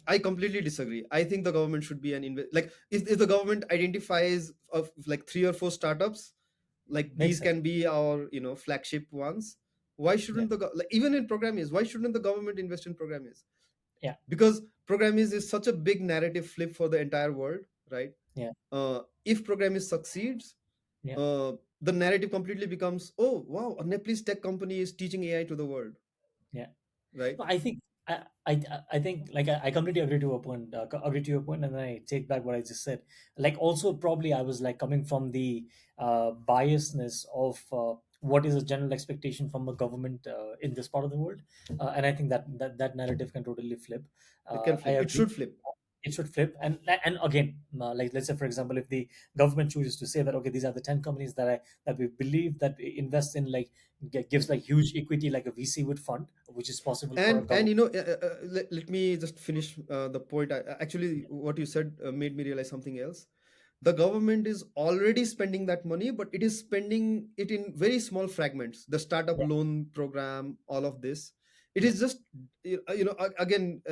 I completely disagree. I think the government should be like, if the government identifies of like three or four startups, like, Makes these sense. can be our flagship ones. Why Yeah. shouldn't like, even in Programiz, why shouldn't the government invest in Programiz? Yeah. Because Programiz is such a big narrative flip for the entire world, right? Yeah. If Programiz succeeds, Yeah. uh, the narrative completely becomes, oh wow, a Nepalese tech company is teaching AI to the world, Yeah. right? No, I think I think like I completely agree to your point. Agree to your point, and then I take back what I just said. Like also probably I was like coming from the biasness of what is a general expectation from a government in this part of the world, and I think that narrative can totally flip. It can I flip. It agree. should flip. It should flip, and again, like let's say for example, if the government chooses to say that okay, these are the 10 companies that we believe that invest in like gives like huge equity like a VC would fund, which is possible for a And government. let me just finish the point. Actually, what you said made me realize something else. The government is already spending that money, but it is spending it in very small fragments. The startup Yeah. loan program, all of this, it Yeah. is just, again,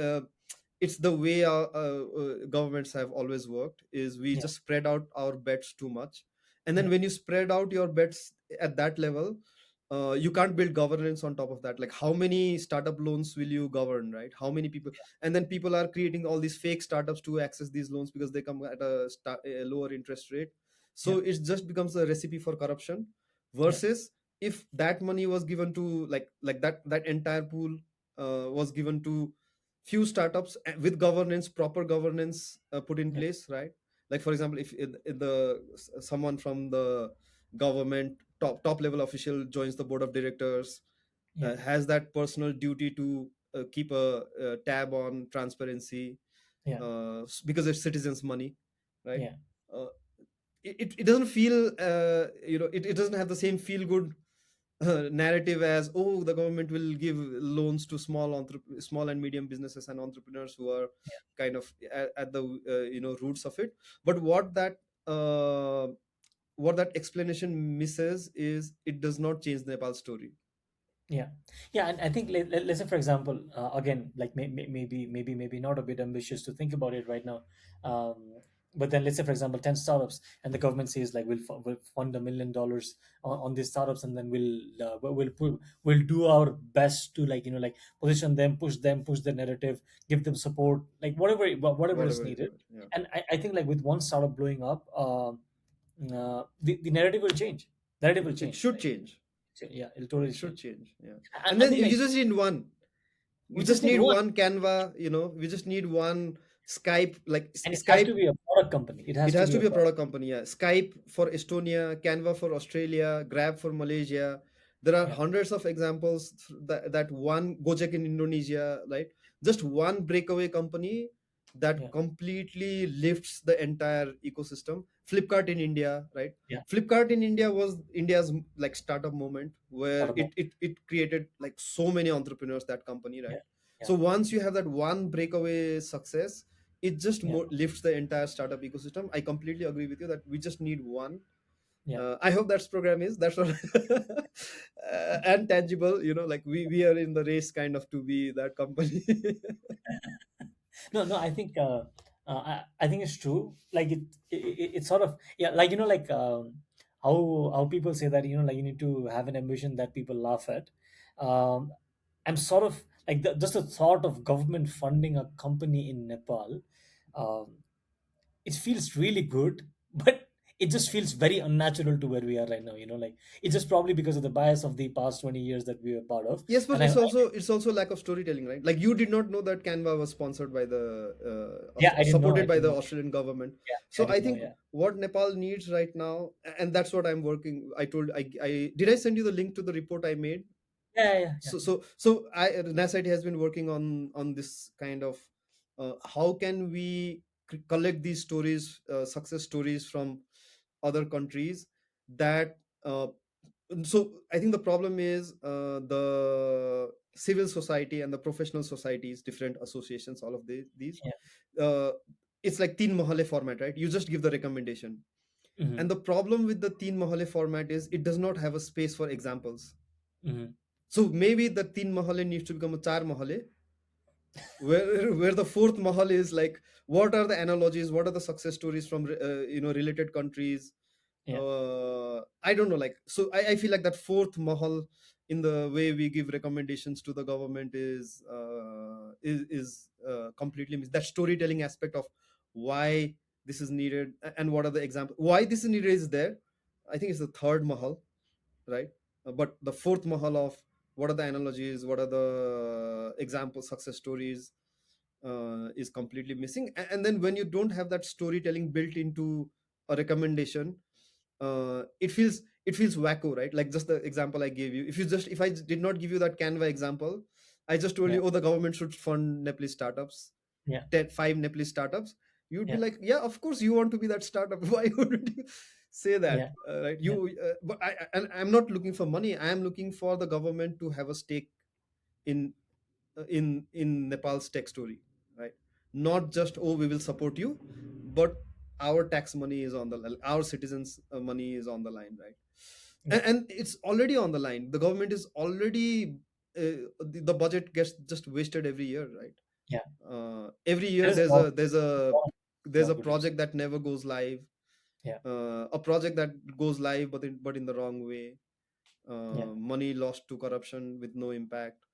it's the way our governments have always worked, is we Yeah. just spread out our bets too much. And then Yeah. when you spread out your bets at that level, you can't build governance on top of that. Like, how many startup loans will you govern, right? How many people? And then people are creating all these fake startups to access these loans because they come at a lower interest rate. Yeah. So it just becomes a recipe for corruption. Yeah. Versus, if that money was given to, like that entire pool was given to few startups with governance, proper governance put in Yeah. place, right? Like for example, if in the someone from the government, top level official joins the board of directors, Yeah. has that personal duty to keep a tab on transparency, Yeah. because it's citizens money, right? Yeah. uh, it doesn't feel, it doesn't have the same feel good narrative as, oh, the government will give loans to small and medium businesses and entrepreneurs who are kind of at the roots of it. But uh, what that explanation misses is it does not change Nepal's story. Yeah, yeah, and I think let's say, for example, again, like maybe not a bit ambitious to think about it right now, um, but then let's say, for example, 10 startups, and the government says like we'll fund $1 million on these startups, and then we'll do our best to, like, like position them, push the narrative, give them support, like whatever is Whatever is needed. needed, yeah. And I think like with one startup blowing up, the narrative will change. Narrative will It change, should right? change. So, yeah, it'll totally It should change. change, yeah. I, And I then think you like just need one. We we just just need need one, one Canva, we just need one Skype, like and it has to Skype. be a product company. It It has to has be to a be a product. product company, yeah. Skype for Estonia, Canva for Australia, Grab for Malaysia. There are Yeah, hundreds of examples, that one Gojek in Indonesia, right? Just one breakaway company that yeah, completely lifts the entire ecosystem. Flipkart in India, right? yeah. Flipkart in India was India's like startup moment, where Startup. it created like so many entrepreneurs, that company, right? Yeah, yeah, So once you have that one breakaway success, it just yeah, more lifts the entire startup ecosystem. I completely agree with you that we just need one. yeah. I hope that's Programiz. That's what and tangible. Like we are in the race kind of to be that company. No, no. I think I think it's true. Like it's sort of, yeah. Like, like how people say that, like you need to have an ambition that people laugh at. Um, I'm sort of like just the thought of government funding a company in Nepal. Um, it feels really good, but it just feels very unnatural to where we are right now. Like it's just probably because of the bias of the past 20 years that we were part of. Yes, but And it's also lack of storytelling, right? Like you did not know that Canva was sponsored by the yeah, I didn't know. I supported by didn't the know. Australian government. Yeah, I So I didn't know. think Yeah, what Nepal needs right now, and that's what I'm working. I told I did I send you the link to the report I made. yeah, yeah, yeah, So NASIT has been working on this kind of, how can we collect these stories, success stories from other countries, that so I think the problem is, the civil society and the professional societies, different associations, all of these, yeah. uh, it's like teen mahale format, right? You just give the recommendation, Hmm. and the problem with the teen mahale format is it does not have a space for examples. Hmm. So maybe the teen mahale needs to become a char mahale, where the fourth mahal is like, what are the analogies, what are the success stories from related countries. Yeah, I don't know, like, so I feel like that fourth mahal in the way we give recommendations to the government is completely missed. That storytelling aspect of why this is needed, and what are the examples, why this is needed is there. I think it's the third mahal, right? But the fourth mahal of what are the analogies, what are the example success stories, is completely missing. And then when you don't have that storytelling built into a recommendation, it feels wacko, right? Like just the example I gave you. If I did not give you that Canva example, I just told yeah, you, oh, the government should fund Nepalese startups, yeah, 5 Nepalese startups. You'd be yeah, like, yeah, of course you want to be that startup. Why wouldn't you say that, yeah, right? yeah, But and I'm not looking for money. I am looking for the government to have a stake in in Nepal's tech story, right? Not just, oh, we will support you, but our tax money is on the our citizens' money is on the line, right? yeah, And it's already on the line. The government is already the budget gets just wasted every year, right? yeah. Every year There's there's a lot, a there's a lot, there's a lot good reason. project that never goes live, Yeah, a project that goes live but in the wrong way, yeah, money lost to corruption with no impact.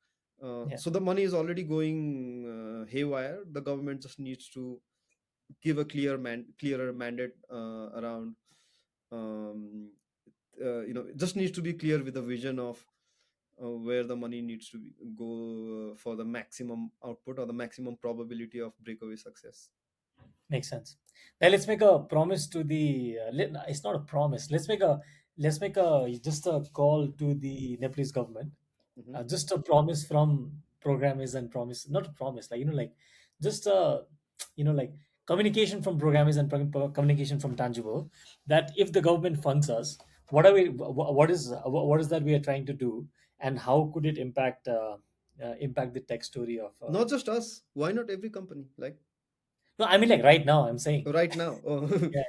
yeah, So the money is already going haywire. The government just needs to give a clearer mandate around. Um, it just needs to be clear with the vision of where the money needs to go for the maximum output or the maximum probability of breakaway success. Makes sense. Now let's make a promise to the. It's not a promise. Let's make a just a call to the Nepalese government. Hmm. Just a promise from Programiz and promise, not a promise, like just a like communication from Programiz and communication from Tangible, that if the government funds us, what are we? What is that we are trying to do, and how could it impact the tech story of? Not just us. Why not every company? Like No, I mean like right now. I'm saying. right now. Oh. Yeah.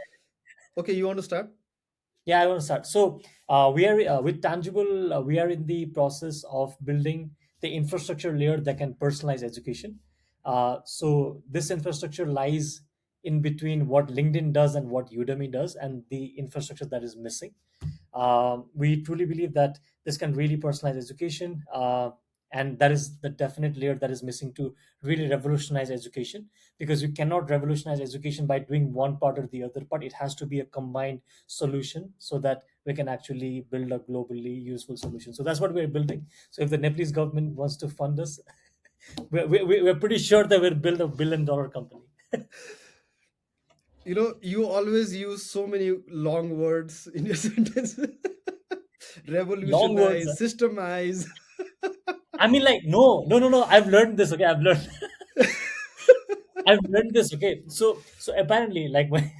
Okay, you want to start? Yeah, I want to start. So, we are with Tangible. We are in the process of building the infrastructure layer that can personalize education. So, this infrastructure lies in between what LinkedIn does and what Udemy does, and the infrastructure that is missing. We truly believe that this can really personalize education, and that is the definite layer that is missing to really revolutionize education, because you cannot revolutionize education by doing one part or the other part. It has to be a combined solution so that we can actually build a globally useful solution. So that's what we're building. So if the Nepalese government wants to fund us, we're pretty sure that we'll build $1 billion company. You always use so many long words in your sentence. Long words. Revolutionize, systemize. I mean, like, no. I've learned this. Okay, I've learned. I've learned this. Okay, so apparently, like, when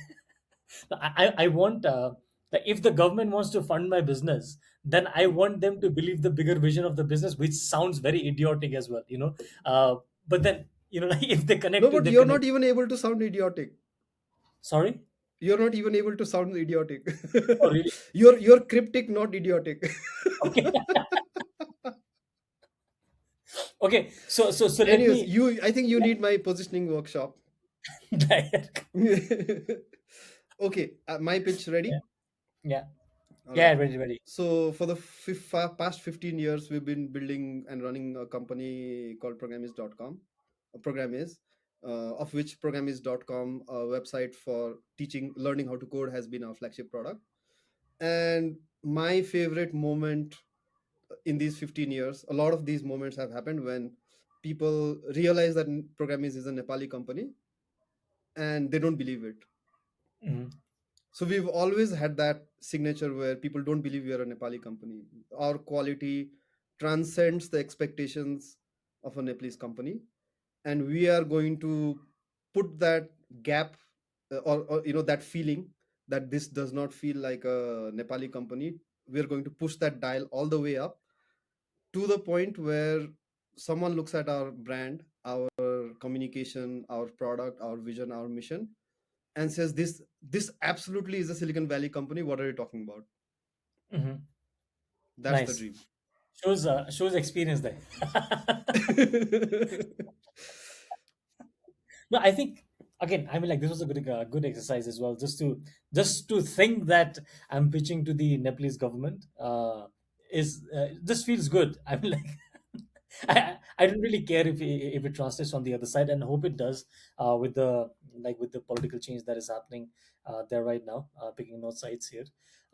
I want that if the government wants to fund my business, then I want them to believe the bigger vision of the business, which sounds very idiotic as well. But then like, if they No, connect to but they you're connect. not even able to sound idiotic. Sorry. You're not even able to sound idiotic. Oh, really? You're cryptic, not idiotic. Okay. Okay. So let Anyways, me. I think you need my positioning workshop. Okay, my pitch Yeah. ready? Yeah. All Yeah. right. Ready. Ready. So for the past 15 years, we've been building and running a company called Programiz.com. Programiz, of which Programiz.com, a website for teaching, learning how to code, has been our flagship product. And my favorite moment in these 15 years, a lot of these moments have happened when people realize that Programiz is a Nepali company and they don't believe it. Mhm. So we've always had that signature where people don't believe we are a Nepali company. Our quality transcends the expectations of a Nepalese company, and we are going to put that gap, or that feeling that this does not feel like a Nepali company. We're going to push that dial all the way up to the point where someone looks at our brand, our communication, our product, our vision, our mission, and says this absolutely is a Silicon Valley company. What are you talking about? Mhm. That's the Nice. dream. Shows experience there. No, I think again, I mean, like, this was a good exercise as well. Just to think that I'm pitching to the Nepalese government is this feels good. I mean, like, I don't really care if it translates on the other side, and hope it does with the political change that is happening there right now. Picking no sides here,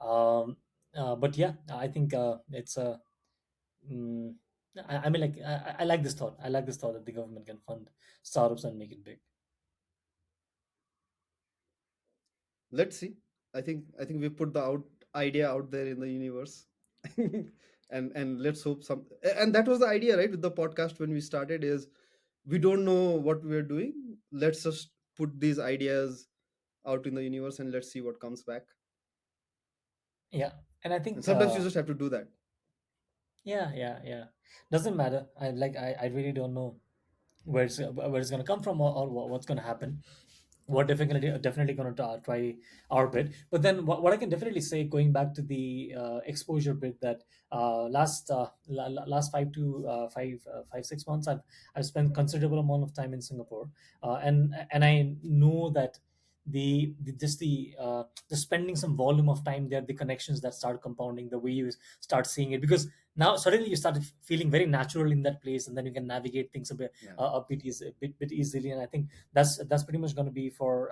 um, but yeah, I think it's a. Mm, I mean, like, I like this thought. I like this thought that the government can fund startups and make it big. Let's see. I think we put the idea out there in the universe. And let's hope and that was the idea, right, with the podcast when we started, is we don't know what we're doing. Let's just put these ideas out in the universe and let's see what comes back. Yeah, and I And think sometimes you just have to do that. yeah. Doesn't matter. I really don't know where it's gonna come from, or what's gonna happen. We're definitely going to try our bit. But then what I can definitely say, going back to the exposure bit, that last 5 to 6 months, I've spent considerable amount of time in Singapore, and I know that the spending some volume of time there, the connections that start compounding, the way you start seeing it, because now suddenly you start feeling very natural in that place, and then you can navigate things Yeah. a bit easily. And I think that's pretty much going to be for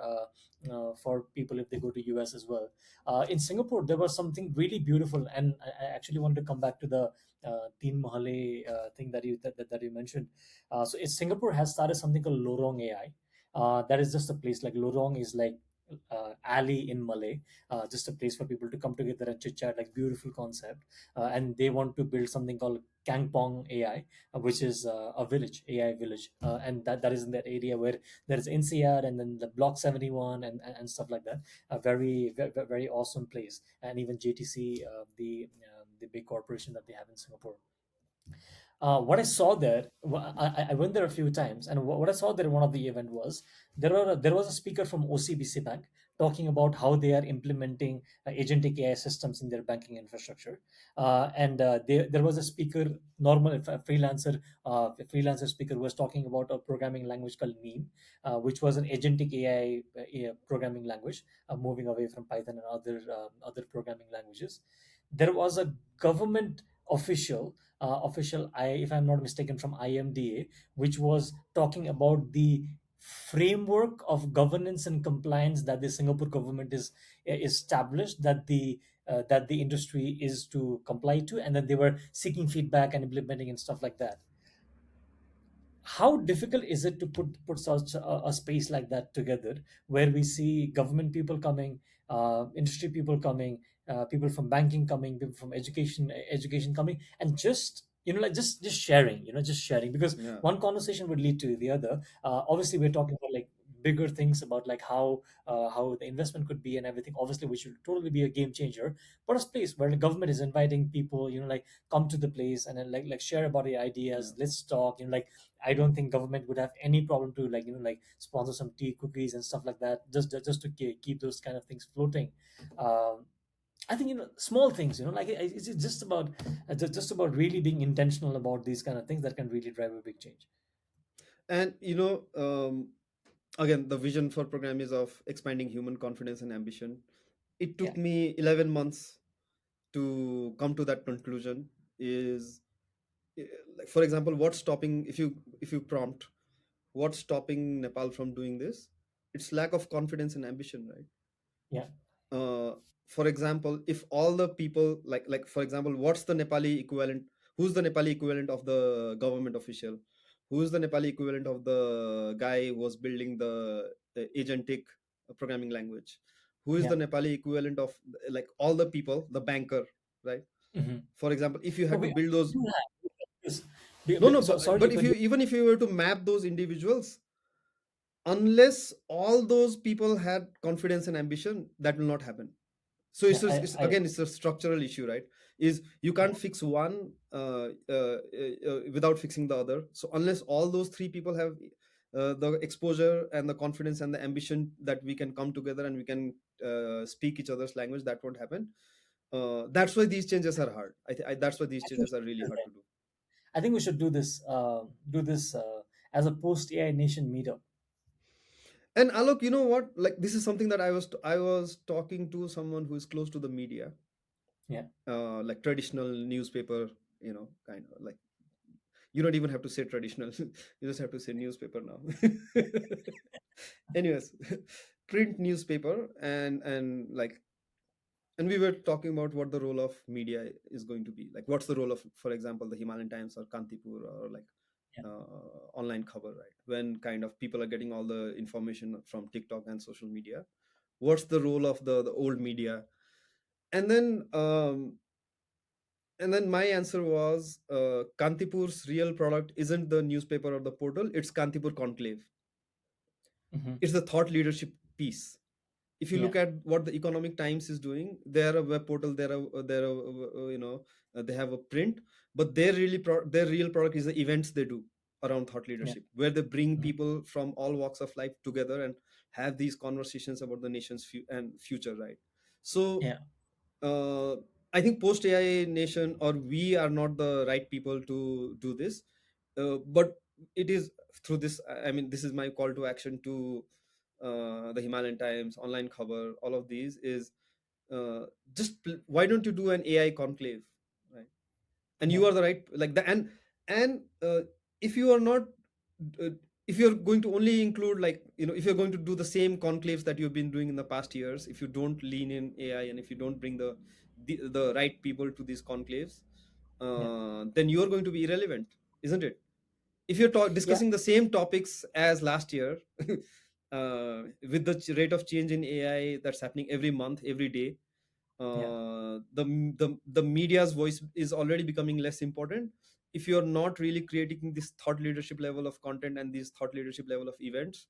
people if they go to US as well. In Singapore, there was something really beautiful, and I actually wanted to come back to Teen Mahale thing that you mentioned. Singapore has started something called Lorong AI. That is just a place. Like Lorong is like alley in Malay, just a place for people to come together and chit chat. Like beautiful concept, and they want to build something called Kangpong AI, which is a village, AI village, and that is in that area where there is NCR and then the Block 71 and stuff like that. A very awesome place, and even JTC, the big corporation that they have in Singapore. What I saw there, I went there a few times, and what I saw there in one of the event was there was a speaker from OCBC Bank talking about how they are implementing agentic AI systems in their banking infrastructure, and there was a speaker, a freelancer speaker who was talking about a programming language called Neem, which was an agentic AI programming language, moving away from Python and other programming languages. There was a government official, if I'm not mistaken, from IMDA, which was talking about the framework of governance and compliance that the Singapore government is established, that the industry is to comply to, and then they were seeking feedback and implementing and stuff like that. How difficult is it to put such a space like that together, where we see government people coming, industry people coming, people from banking coming, people from education coming, and just like just sharing, just sharing, because Yeah. one conversation would lead to the other. Obviously we're talking about like bigger things about like how the investment could be and everything, obviously, which will totally be a game changer. But a place where the government is inviting people, like come to the place and then like share about your Yeah. ideas, let's talk, like I don't think government would have any problem to like like sponsor some tea, cookies, and stuff like that, just to keep those kind of things floating. Um, I think small things, like it's just about just about really being intentional about these kind of things that can really drive a big change. And again, the vision for program is of expanding human confidence and ambition. It Yeah, took me 11 months to come to that conclusion. Is eh, like, for example, what's stopping, if you prompt what's stopping Nepal from doing this, it's lack of confidence and ambition, right? yeah, uh, for example, if all the people, like for example, what's the Nepali equivalent, who's the Nepali equivalent of the government official, who's the Nepali equivalent of the guy who was building the agentic programming language, who is yeah. the Nepali equivalent of, like, all the people, the banker, right? Hmm. For example, if you No, had to build those, do have this. no, no, So sorry but to if cut you, you. even if you were to map those individuals, unless all those people had confidence and ambition, that will not happen. So Yeah, it's again, it's a structural issue, right? Is you yeah, can't fix one without fixing the other. So unless all those three people have the exposure and the confidence and the ambition that we can come together and we can speak each other's language, that won't happen. That's why these changes are hard. That's why these I think changes are really hard to do. I think we should do this as a post AI Nation meetup. And Alok, you know what, like, this is something that I was talking to someone who is close to the media, Yeah, like traditional newspaper, kind of like, you don't even have to say traditional, you just have to say newspaper now. Anyways, print newspaper, and like, and we were talking about what the role of media is going to be, like what's the role of, for example, the Himalayan Times or Kantipur, or like yeah, online cover, right? When kind of people are getting all the information from TikTok and social media, what's the role of the old media? And then my answer was, Kantipur's real product isn't the newspaper or the portal, it's Kantipur Conclave. hmm, It's the thought leadership piece. If you yeah, look at what the Economic Times is doing, they're a web portal, they have a print, but their real product is the events they do around thought yeah, leadership, where they bring mhm, people from all walks of life together and have these conversations about the nation's and future, right? So yeah, uh, I think post AI nation, or we are not the right people to do this. But it is through this. I mean, this is my call to action to the Himalayan Times, online cover, all of these is, uh, why don't you do an AI conclave, right? And yeah, you are the right, like the and if you are not, uh, if you're going to only include, like, if you're going to do the same conclaves that you've been doing in the past years, if you don't lean in AI, and if you don't bring the right people to these conclaves, Yeah. then you're going to be irrelevant, isn't it? If you're Yeah. discussing the same topics as last year, with the rate of change in AI that's happening every month, every day, Yeah. the media's voice is already becoming less important. If you're not really creating this thought leadership level of content and this thought leadership level of events,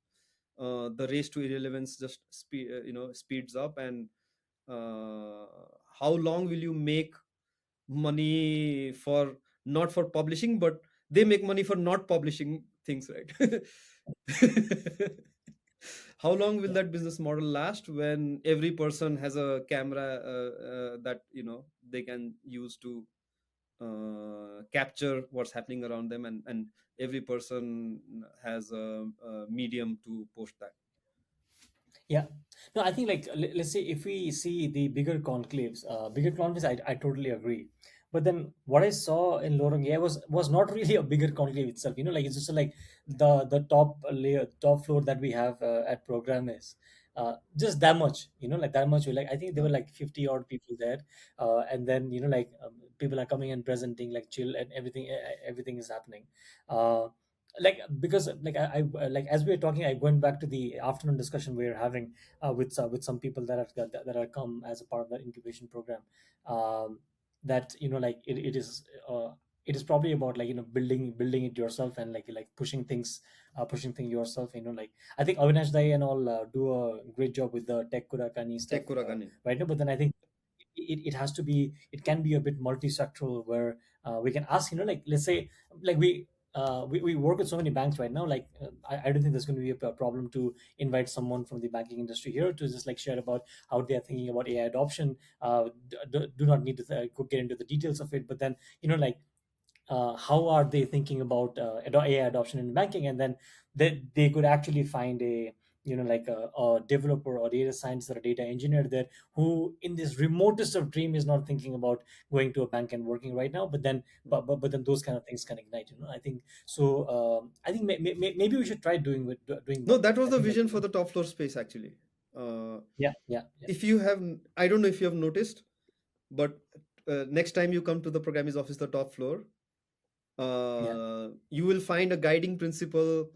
the race to irrelevance just speeds up. And uh, how long will you make money for, not for publishing, but they make money for not publishing things, right? How long will Yeah. that business model last when every person has a camera that they can use to capture what's happening around them, and every person has a medium to post that. Yeah. No, I think like let's say if we see the bigger conclaves, I totally agree. But then what I saw in Lorong AI was not really a bigger conclave itself. Like it's just like the top layer, top floor that we have at Programiz. Just that much, like that much. Like I think there Yeah. were like 50 odd people there, and then like people are coming and presenting like chill and everything. Everything is happening. Like because like like as we were talking, I went back to the afternoon discussion we were having with some people that are come as a part of that incubation program. That like it is probably about like building it yourself and like pushing things yourself. Like I think Avinash Dai and all do a great job with the tech kurakani stuff Tech Kurakani. right now. But then I think it has to be, it can be a bit multi-sectoral where we can ask, like let's say like we work with so many banks right now. Like I don't think there's going to be a problem to invite someone from the banking industry here to just like share about how they are thinking about AI adoption. Do not need to get into the details of it, but then like how are they thinking about AI adoption in banking, and then they could actually find a like a developer or data scientist or a data engineer there who in this remotest of dream is not thinking about going to a bank and working right now, but then but then those kind of things can ignite. I think so. I think maybe we should try doing No, one. that was I the think like vision for the top floor space actually. uh, yeah, yeah, yeah, if you have, I don't know if you have noticed, but next time you come to the Programiz office, the top floor, yeah. you will find a guiding principle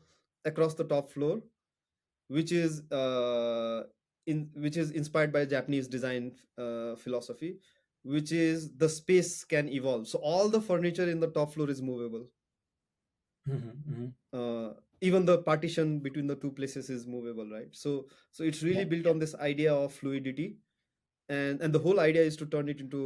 across the top floor, which is which is inspired by Japanese design philosophy, which is the space can evolve. So all the furniture in the top floor is movable. Hmm. uh, Even the partition between the two places is movable, right? So it's really Yeah, built yeah, on this idea of fluidity, and the whole idea is to turn it into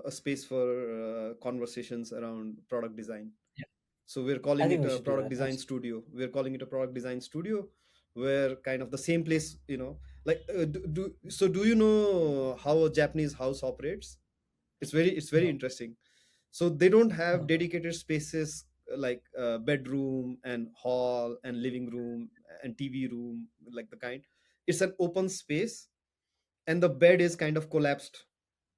a space for conversations around product design. yeah. So we're I calling think it we a should do product that. design studio. We're calling it a product design studio, where kind of the same place, like do you know how a Japanese house operates? It's very No. interesting. So they don't have No. dedicated spaces like bedroom and hall and living room and TV room, like the kind. It's an open space, and the bed is kind of collapsed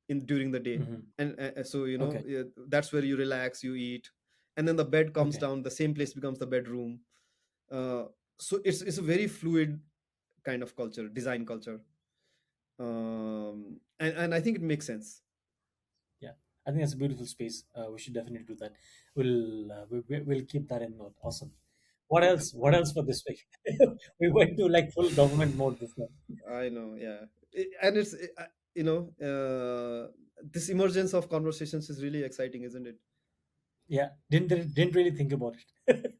in during the day. Hmm. And so Okay. yeah, that's where you relax, you eat, and then the bed comes Okay. down, the same place becomes the bedroom. uh, so it's a very fluid kind of culture, design culture. And I think it makes sense. Yeah, I think that's a beautiful space. We should definitely do that. We'll keep that in note. Awesome. What else? What else for this week? We went to like full government mode this time. I know, yeah. And it's you know this emergence of conversations is really exciting, isn't it? Yeah, didn't really think about it.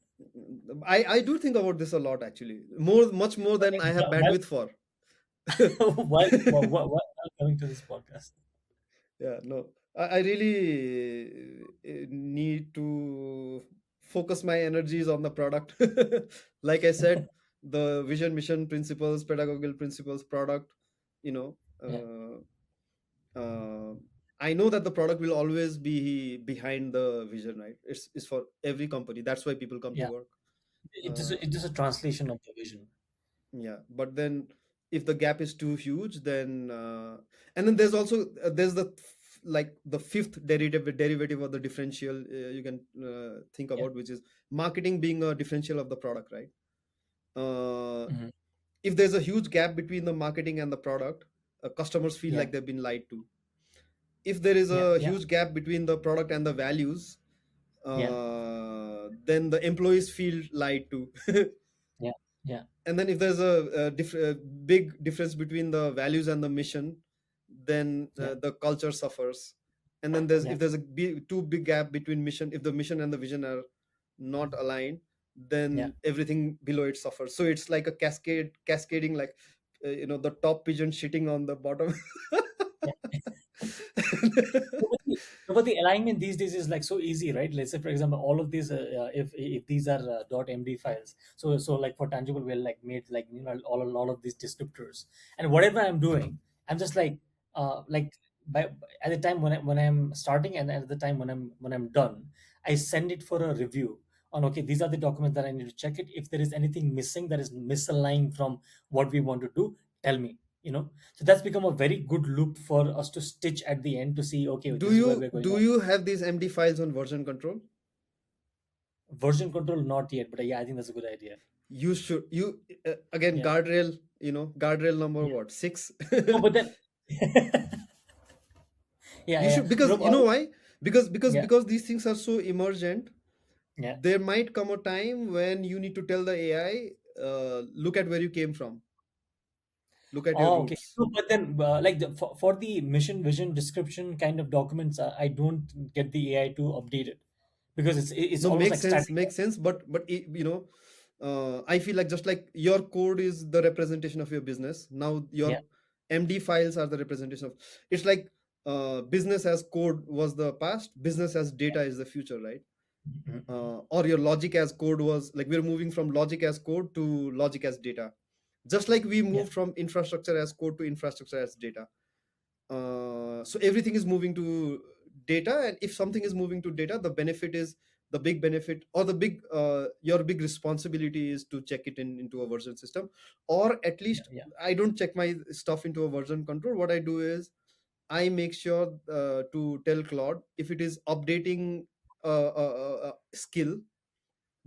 I do think about this a lot, actually, much more than I Okay, have bandwidth for. while coming to this podcast. Yeah, no, I really need to focus my energies on the product. Like I said, the vision, mission, principles, pedagogical principles, product, you know, Yeah, uh, I know that the product will always be behind the vision, right? It's for every company. That's why people come to yeah. work. It's Uh, just a translation of the vision. yeah, but then if the gap is too huge, then and then there's also there's like the fifth derivative of the differential you can think Yeah. about, which is marketing being a differential of the product, right? uh, Hmm. if there's a huge gap between the marketing and the product, customers feel Yeah. like they've been lied to. if there is yeah, a yeah, huge gap between the product and the values, yeah, then the employees feel lied to. yeah, yeah, And then if there's a big difference between the values and the mission, then yeah, the culture suffers. And then yeah, if there's a too big gap between mission, if the mission and the vision are not aligned, yeah, then everything below it suffers. So it's like a cascading, like the top pigeon shitting on the bottom. yeah. But the alignment these days is like so easy, right? Let's say, for example, all of these, if these are .md files, so like for tangible, we're like made like all a lot of these descriptors, and whatever I'm doing, I'm just like by at the time when I'm starting and at the time when I'm done, I send it for a review on okay, these are the documents that I need to check it. If there is anything missing that is misaligned from what we want to do, tell me. So that's become a very good loop for us to stitch at the end to see, okay, do this is where you we're going do on. you have these MD files on version control? Version control, not yet, but yeah, I think that's a good idea. You should. You again, Yeah, guardrail. Guardrail number yeah. what, 6? No, but then, yeah, You yeah. should, because No, you know why? Because yeah, these things are so emergent. yeah. There might come a time when you need to tell the AI, look at where you came from, look at your Oh, okay. roots. No, but then, like for the mission vision description kind of documents, I don't get the AI to update it because it's No, almost makes like sense, static. makes sense. But I feel like, just like your code is the representation of your business, now Yeah, your MD files are the representation of. It's like business as code was the past, business as data is the future, right? mhm, mhm. Or your logic as code was like, we're moving from logic as code to logic as data, just like we Yeah, moved from infrastructure as code to infrastructure as data. So everything is moving to data, and if something is moving to data, the benefit is, the big benefit, or the big your big responsibility is to check it into a version system, or at yeah, least yeah, I don't check my stuff into a version control. What I do is, I make sure to tell Claude if it is updating a skill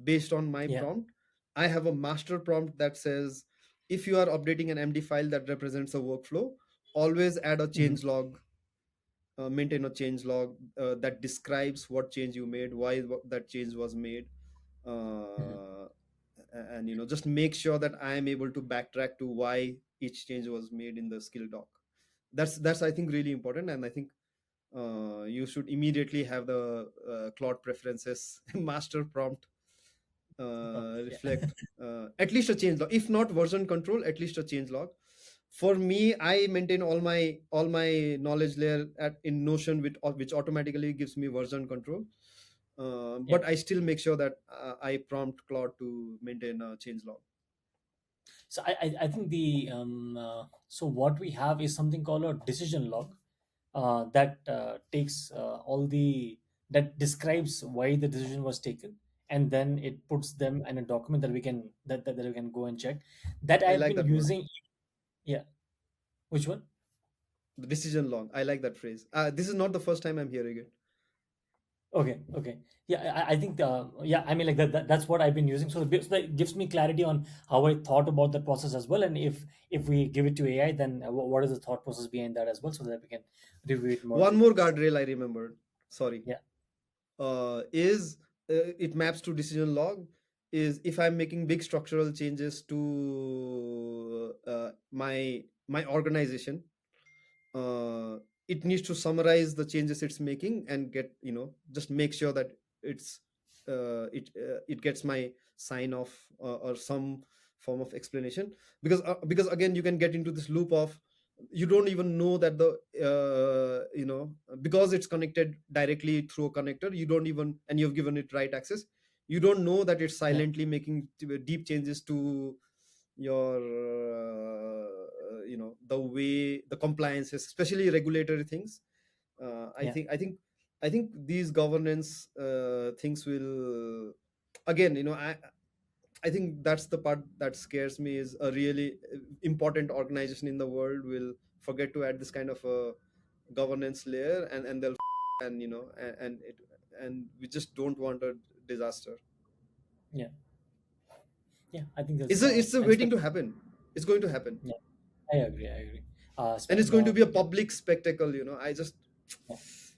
based on my yeah. prompt. I have a master prompt that says, if you are updating an MD file that represents a workflow, always add a Mhm. change log, maintain a change log that describes what change you made, why that change was made, Mhm. uh, and just make sure that I am able to backtrack to why each change was made in the skill doc. That's I think really important, and I think you should immediately have the Claude preferences master prompt Yeah, reflect at least a change log, if not version control, at least a change log. For me, I maintain all my knowledge layer in Notion, which automatically gives me version control, yeah. but I still make sure that I prompt Claude to maintain a change log. So I think so what we have is something called a decision log that takes all the that describes why the decision was taken, and then it puts them in a document that that we can go and check. That I I've like been that word, using. Yeah, which one? the decision log. I like that phrase. This is not the first time I'm hearing it. Okay, okay. Yeah, I think yeah, I mean like that's what I've been using. So that gives me clarity on how I thought about the process as well, and if we give it to AI, then what is the thought process behind that as well, so that we can review it more One more deeply. guardrail I remembered. Sorry. Yeah, Is it maps to decision log, is if I'm making big structural changes to my organization, uh, it needs to summarize the changes it's making and get, just make sure that it gets my sign off, or some form of explanation, because again, you can get into this loop of, you don't even know that the because it's connected directly through a connector, you don't even, and you've given it right access, you don't know that it's yeah, silently making deep changes to your the way the compliances, especially regulatory things. I yeah, think these governance things will, again, I think that's the part that scares me, is a really important organization in the world will forget to add this kind of a governance layer, and they'll and and we just don't want a disaster. yeah, yeah. I think it's that's a, it's a and waiting to happen. It's going to happen, yeah, I agree, I agree. and it's going to be a public spectacle. I just Yeah.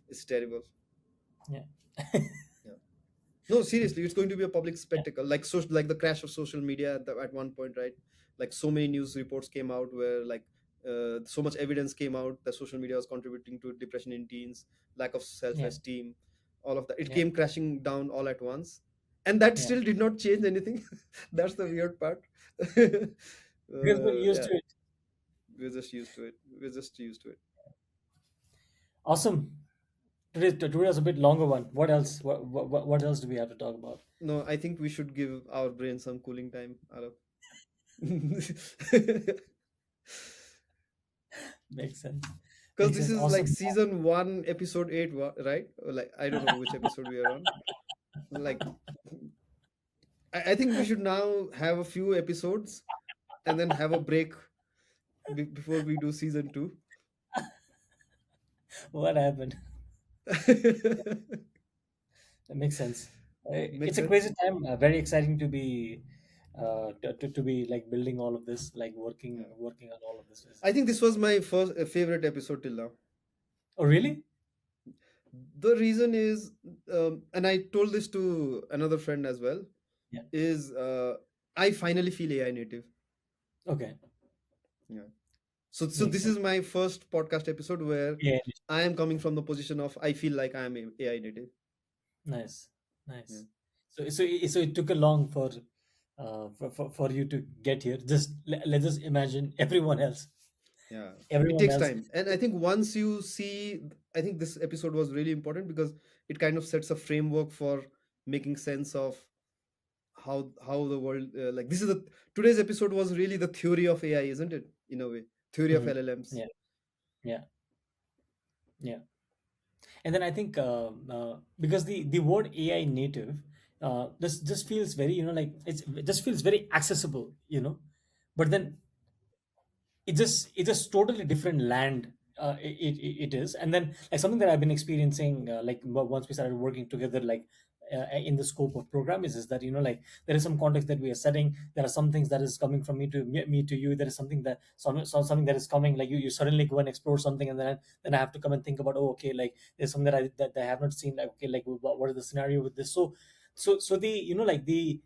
It's terrible. Yeah. Yeah. No, seriously, it's going to be a public Yeah. spectacle, like like the crash of social media at one point, right? Like so many news reports came out where like so much evidence came out that social media was contributing to depression in teens, lack of Yeah. self-esteem, all of that. It Yeah. came crashing down all at once, and that Yeah. still did not change anything. That's the weird part. Because we're used Yeah, to it. we're just used to it. We're just used to it. Awesome. Today was a bit longer one. What else? What else do we have to talk about? No, I think we should give our brain some cooling time, Arab. Makes sense. Because Makes this sense. is like Awesome. season one, episode eight, right? Or like I don't know which episode we are on. Like I think we should now have a few episodes and then have a break before we do season two. What happened? That makes sense. Makes It's a sense. crazy time. Very exciting to be, to be like building all of this, like Yeah. working on all of this. I think this was my first favorite episode till now. Oh, really? The reason is, and I told this to another friend as well, Yeah. is I finally feel AI native. Okay. Yeah. So Makes this sense. is my first podcast episode where Yeah. I am coming from the position of I feel like I am AI native. Nice. Yeah. Nice. So it took a long for you to get here. Just let's just imagine everyone else. Yeah. It Everyone takes else. time. And I think once you see, I think this episode was really important because it kind of sets a framework for making sense of how the world like this is the today's episode was really the theory of AI, isn't it? In a way, theory of Mhm. LLMs. Yeah. Yeah. Yeah. And then I think because the word AI native, this just feels very, like it just feels very accessible, but then it's just totally different land. It is. And then like something that I've been experiencing, like once we started working together, like in the scope of program is that, like there is some context that we are setting. There are some things that is coming from me to you. There is something that something that is coming, like you suddenly go and explore something, and then I have to come and think about, oh, okay, like there's something that I have not seen, like, okay, like what is the scenario with this. So the, like the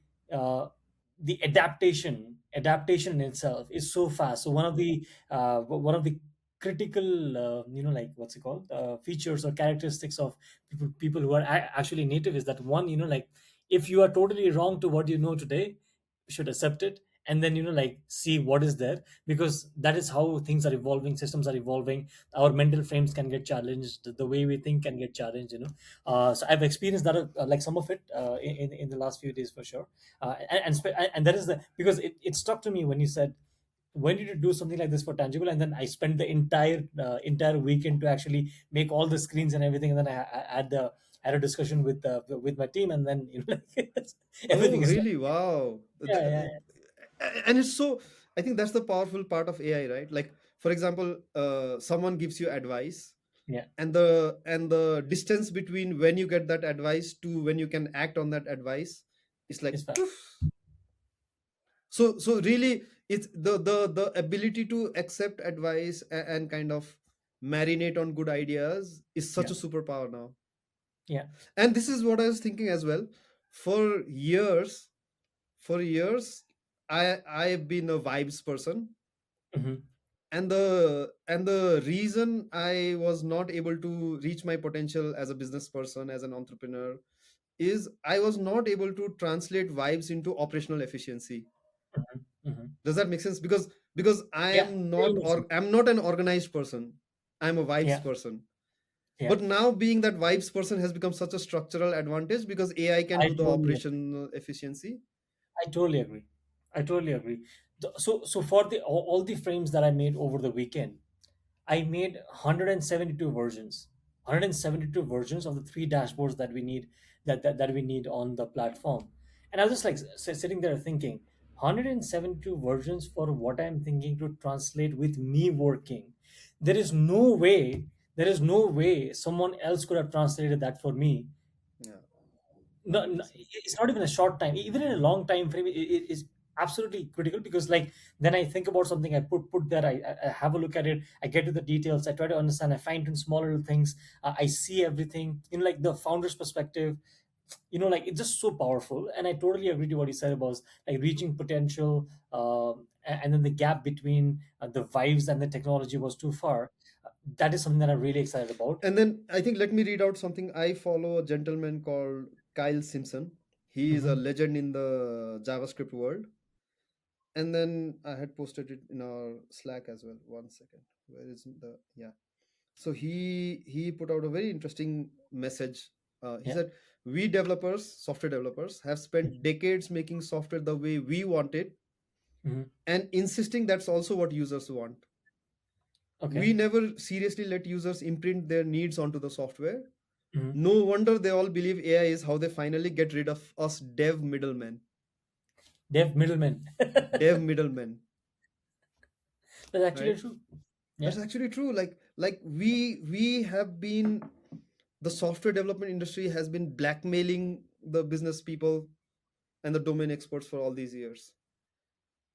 adaptation in itself is so fast. So one of the critical, like what's it called, features or characteristics of people who are actually native is that, one, like if you are totally wrong to what you know today, you should accept it, and then, like see what is there, because that is how things are evolving, systems are evolving, our mental frames can get challenged, the way we think can get challenged. So I've experienced that, like some of it, in the last few days, for sure. And that is the, because it struck to me when you said, when did you do something like this for tangible, and then I spent the entire weekend to actually make all the screens and everything, and then I had a discussion with my team, and then, like, Oh, everything is done. really? Wow. Yeah, yeah, And it's so, I think that's the powerful part of AI, right? Like, for example, someone gives you advice, yeah. and the distance between when you get that advice to when you can act on that advice is like It's fast. poof. So really it's the ability to accept advice and kind of marinate on good ideas is such Yeah, a superpower now. yeah. And this is what I was thinking as well. For years for years I've been a vibes person, Hmm. and the reason I was not able to reach my potential as a business person, as an entrepreneur, is I was not able to translate vibes into operational efficiency. Hmm. Hmm. Does that make sense? Because I Yeah, am totally not makes sense. I'm not an organized person. I'm a vibes Yeah, person. yeah. But now being that vibes person has become such a structural advantage because AI can I do the totally agree. operational efficiency. I totally agree. I totally agree. So for all the frames that I made over the weekend, I made 172 versions. 172 versions of the three dashboards that we need, that we need on the platform. And I was just like sitting there thinking, 172 versions for what I'm thinking to translate with me working. There is no way, someone else could have translated that for me. Yeah, No, no, makes sense. it's not even a short time. Even in a long time frame, it is. absolutely critical, because like then I think about something, I put there, I have a look at it, I get to the details, I try to understand, I fine tune small little things, I see everything in like the founder's perspective. Like it's just so powerful, and I totally agree to what you said about like reaching potential, and then the gap between the vibes and the technology was too far. That is something that I'm really excited about. And then I think, let me read out something. I follow a gentleman called Kyle Simpson. He is a Hmm. legend in the JavaScript world. And then I had posted it in our Slack as well. One second. Where is the, yeah. So he put out a very interesting message. He Yeah. said, "We developers, software developers, have spent decades making software the way we want it, Hmm. and insisting that's also what users want. Okay. We never seriously let users imprint their needs onto the software. Hmm. No wonder they all believe AI is how they finally get rid of us dev middlemen. They have middlemen. Dev middlemen, That's actually right? true. That's Yeah. actually true. Like we have been, the software development industry has been blackmailing the business people and the domain experts for all these years.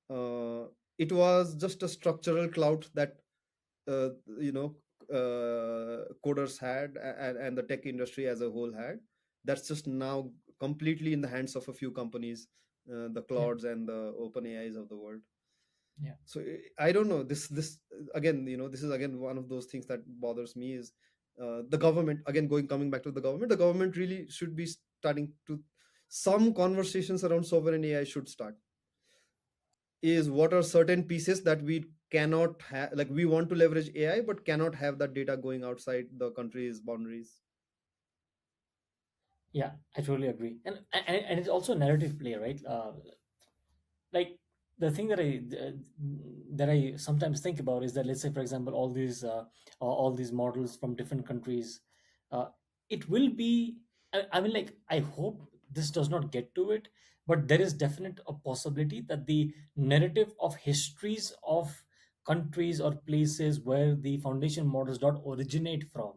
Uh, it was just a structural clout that uh, you know coders had, and the tech industry as a whole had. That's just now completely in the hands of a few companies, the Yeah. Claudes and the Open AIs of the world. Yeah. So I don't know, this again, this is again one of those things that bothers me is, the government, again, coming back to the government. The government really should be starting to, some conversations around sovereign AI should start. Is what are certain pieces that we cannot have, like we want to leverage AI but cannot have that data going outside the country's boundaries. Yeah, I totally agree, and it's also a narrative play, right? Like the thing that I sometimes think about is that, let's say for example, all these models from different countries, uh, it will be, I mean, like I hope this does not get to it, but there is definite a possibility that the narrative of histories of countries or places where the foundation models don't originate from,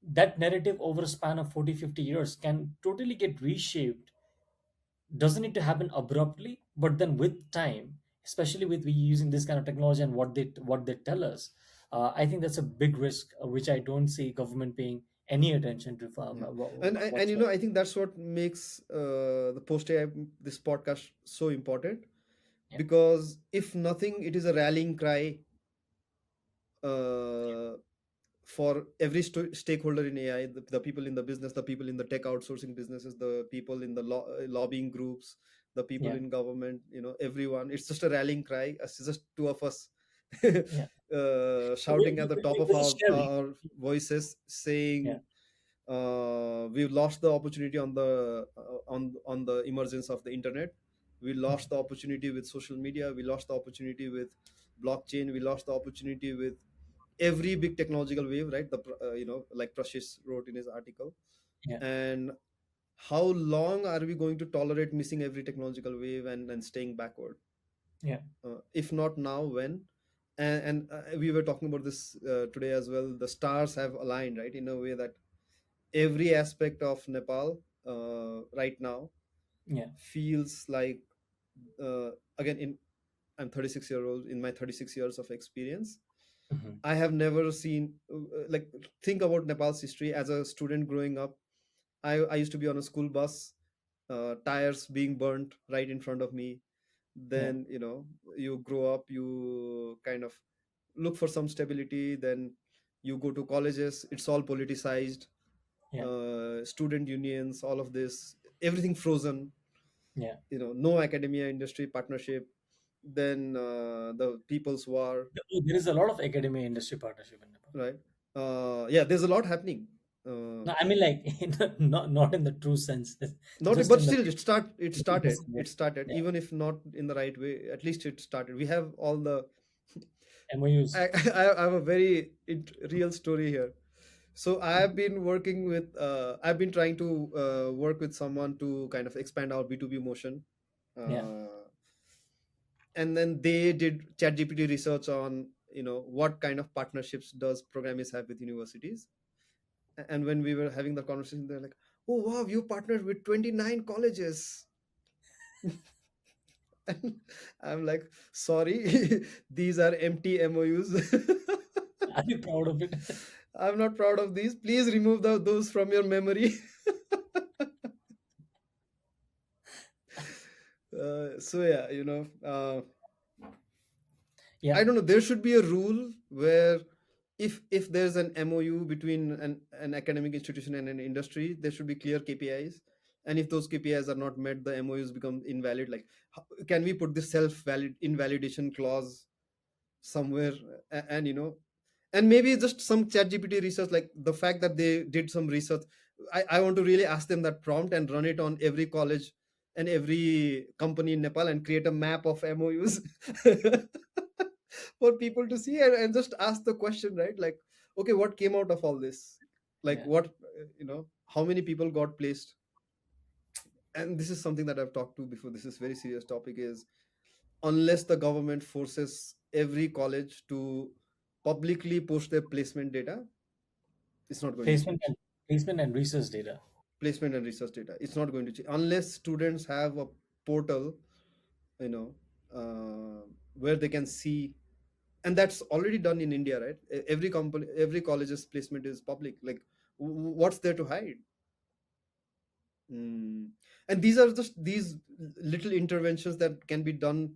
that narrative over a span of 40, 50 years can totally get reshaped. Doesn't need to happen abruptly, but then with time, especially with we using this kind of technology and what they tell us, I think that's a big risk, which I don't see government paying any attention to, Yeah, and whatsoever. I think that's what makes the post AI, this podcast, so important, Yeah. because if nothing, it is a rallying cry uh, for every stakeholder in AI, the people in the business, the people in the tech outsourcing businesses, the people in the lobbying groups, the people Yeah. in government, everyone. It's just a rallying cry. It's just two of us Yeah. shouting at the top of This is scary. our voices, Yeah. saying, we've lost the opportunity on the emergence of the internet. We lost the opportunity with social media. We lost the opportunity with blockchain. We lost the opportunity with every big technological wave, right? Like Prashis wrote in his article. Yeah. And how long are we going to tolerate missing every technological wave and staying backward? Yeah. If not now, when? And we were talking about this today as well. The stars have aligned, right, in a way that every aspect of Nepal right now Yeah. feels like, again, I'm 36 year old. In my 36 years of experience, Hmm. I have never seen, like, think about Nepal's history. As a student growing up, I used to be on a school bus, tires being burnt right in front of me. Yeah. Then, you grow up, you kind of look for some stability. Then you go to colleges, it's all politicized, Yeah. student unions, all of this, everything frozen, Yeah. no academia industry partnership. Then the People's War, There is a lot of academia industry partnership in Nepal. right? Yeah, there's a lot happening. Uh, No, I mean, like, not in the true sense, Not, just but in the still, it started. business. It started, Yeah. even if not in the right way. At least it started. We have all the. MOUs. I have a very real story here. So I've been trying to work with someone to kind of expand our B2B motion, Yeah. uh, and then they did ChatGPT research on, what kind of partnerships does Programiz have with universities. And when we were having the conversation, they're like, "Oh wow, you partnered with 29 colleges." And I'm like, sorry, these are empty MOUs. Are you proud of it? I'm not proud of these. Please remove those from your memory. So yeah, Yeah, I don't know. There should be a rule where if there's an MOU between an academic institution and an industry, there should be clear KPIs. And if those KPIs are not met, the MOUs become invalid. Like, can we put this self-valid invalidation clause somewhere? And and maybe just some chat GPT research, like the fact that they did some research. I want to really ask them that prompt and run it on every college and every company in Nepal and create a map of MOUs for people to see, and just ask the question, right? Like, okay, what came out of all this? Like, yeah. what, how many people got placed? And this is something that I've talked to before. This is very serious topic, is unless the government forces every college to publicly post their placement data, it's not going to Placement change. and placement and research data. Placement and research data, it's not going to change unless students have a portal, you know where they can see. And that's already done in India, right? Every company, every college's placement is public. Like, what's there to hide? Mm. And these are just these little interventions that can be done.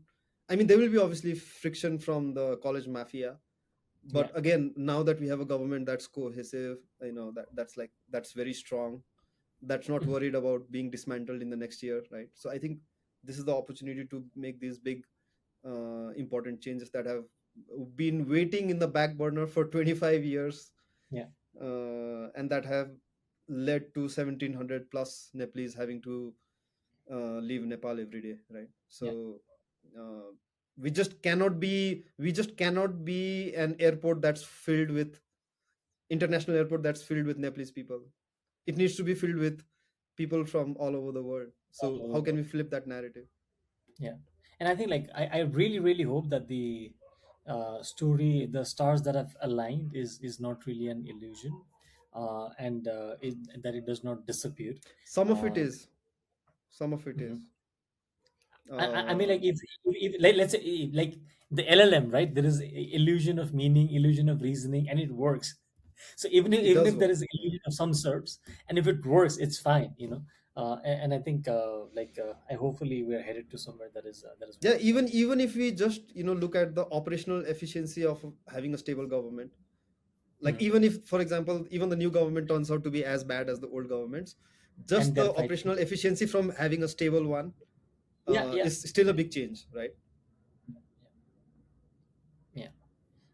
I mean, there will be obviously friction from the college mafia, Yeah. but again, now that we have a government that's cohesive, that's very strong, that's not Mhm. worried about being dismantled in the next year, right? So I think this is the opportunity to make these big, important changes that have been waiting in the back burner for 25 years, Yeah. and that have led to 1700 plus Nepalese having to leave Nepal every day, right? Yeah. So uh, we just cannot be an airport that's filled with international airport that's filled with Nepalese people. It needs to be filled with people from all over the world. All So over how the can world. we flip that narrative? Yeah. And I think like I really really hope that the story, the stars that have aligned is not really an illusion, and that it does not disappear. Some of it Uh, is. Some of it mhm. is. I mean, Uh, like if like, let's say like the LLM, right? There is illusion of meaning, illusion of reasoning, and it works. So it even does if there work. is Yeah. illusion of some sorts, and if it works, it's fine, you know. And I think I hopefully we're headed to somewhere that is Yeah, worthwhile. even if we just look at the operational efficiency of having a stable government, like Mhm. even if, for example, even the new government turns out to be as bad as the old governments, And just they're the fighting. operational efficiency from having a stable one Yeah, yeah, is still a big change, right? yeah.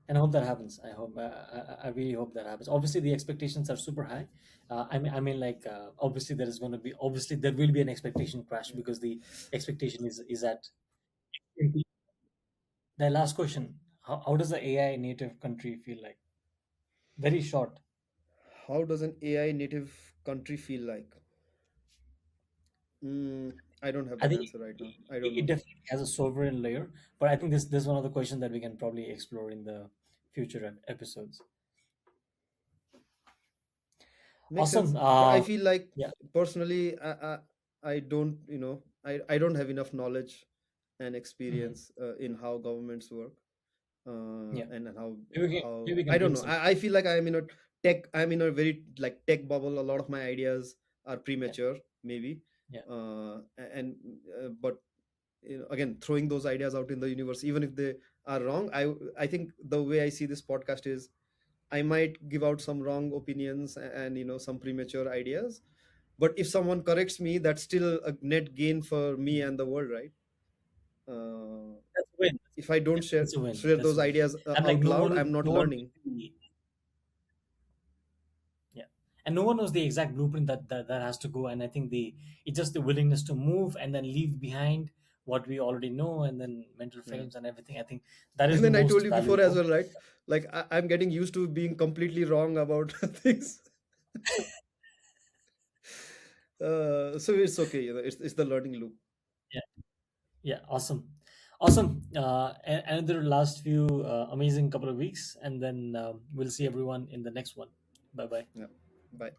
And I hope that happens. I hope. I really hope that happens. Obviously, the expectations are super high. Obviously, there is going to be. Obviously, there will be an expectation crash Yeah. because the expectation is at. The last question: how does the AI native country feel like? Very short. How does an AI native country feel like? I don't have I that think answer right now. I don't it know. definitely has a sovereign layer, but I think this is one of the questions that we can probably explore in the future episodes. Makes Awesome. sense. But I feel like, Yeah. personally, I don't, I don't have enough knowledge and Mhm. experience in how governments work, Yeah. and how Maybe we can I don't bring know. some. I feel like I'm in a very like tech bubble. A lot of my ideas are Yeah. premature, maybe, Yeah. and but again, throwing those ideas out in the universe, even if they are wrong, I think the way I see this podcast is I might give out some wrong opinions and some premature ideas. But if someone corrects me, that's still a net gain for me and the world, right? Uh, That's a win. if I don't share That's a win. share That's those a win. ideas And like out loud, I'm not no one learning. yeah, and no one knows the exact blueprint that has to go. And I think it's just the willingness to move and then leave behind what we already know, and then mental Yeah. frames and everything. I think that is And the then I told most you before as valuable. well, right? Like, I'm getting used to being completely wrong about things. So it's okay. It's the learning loop. Yeah, yeah, awesome, awesome. Another last few amazing couple of weeks, and then we'll see everyone in the next one. Bye bye. Yeah. Bye.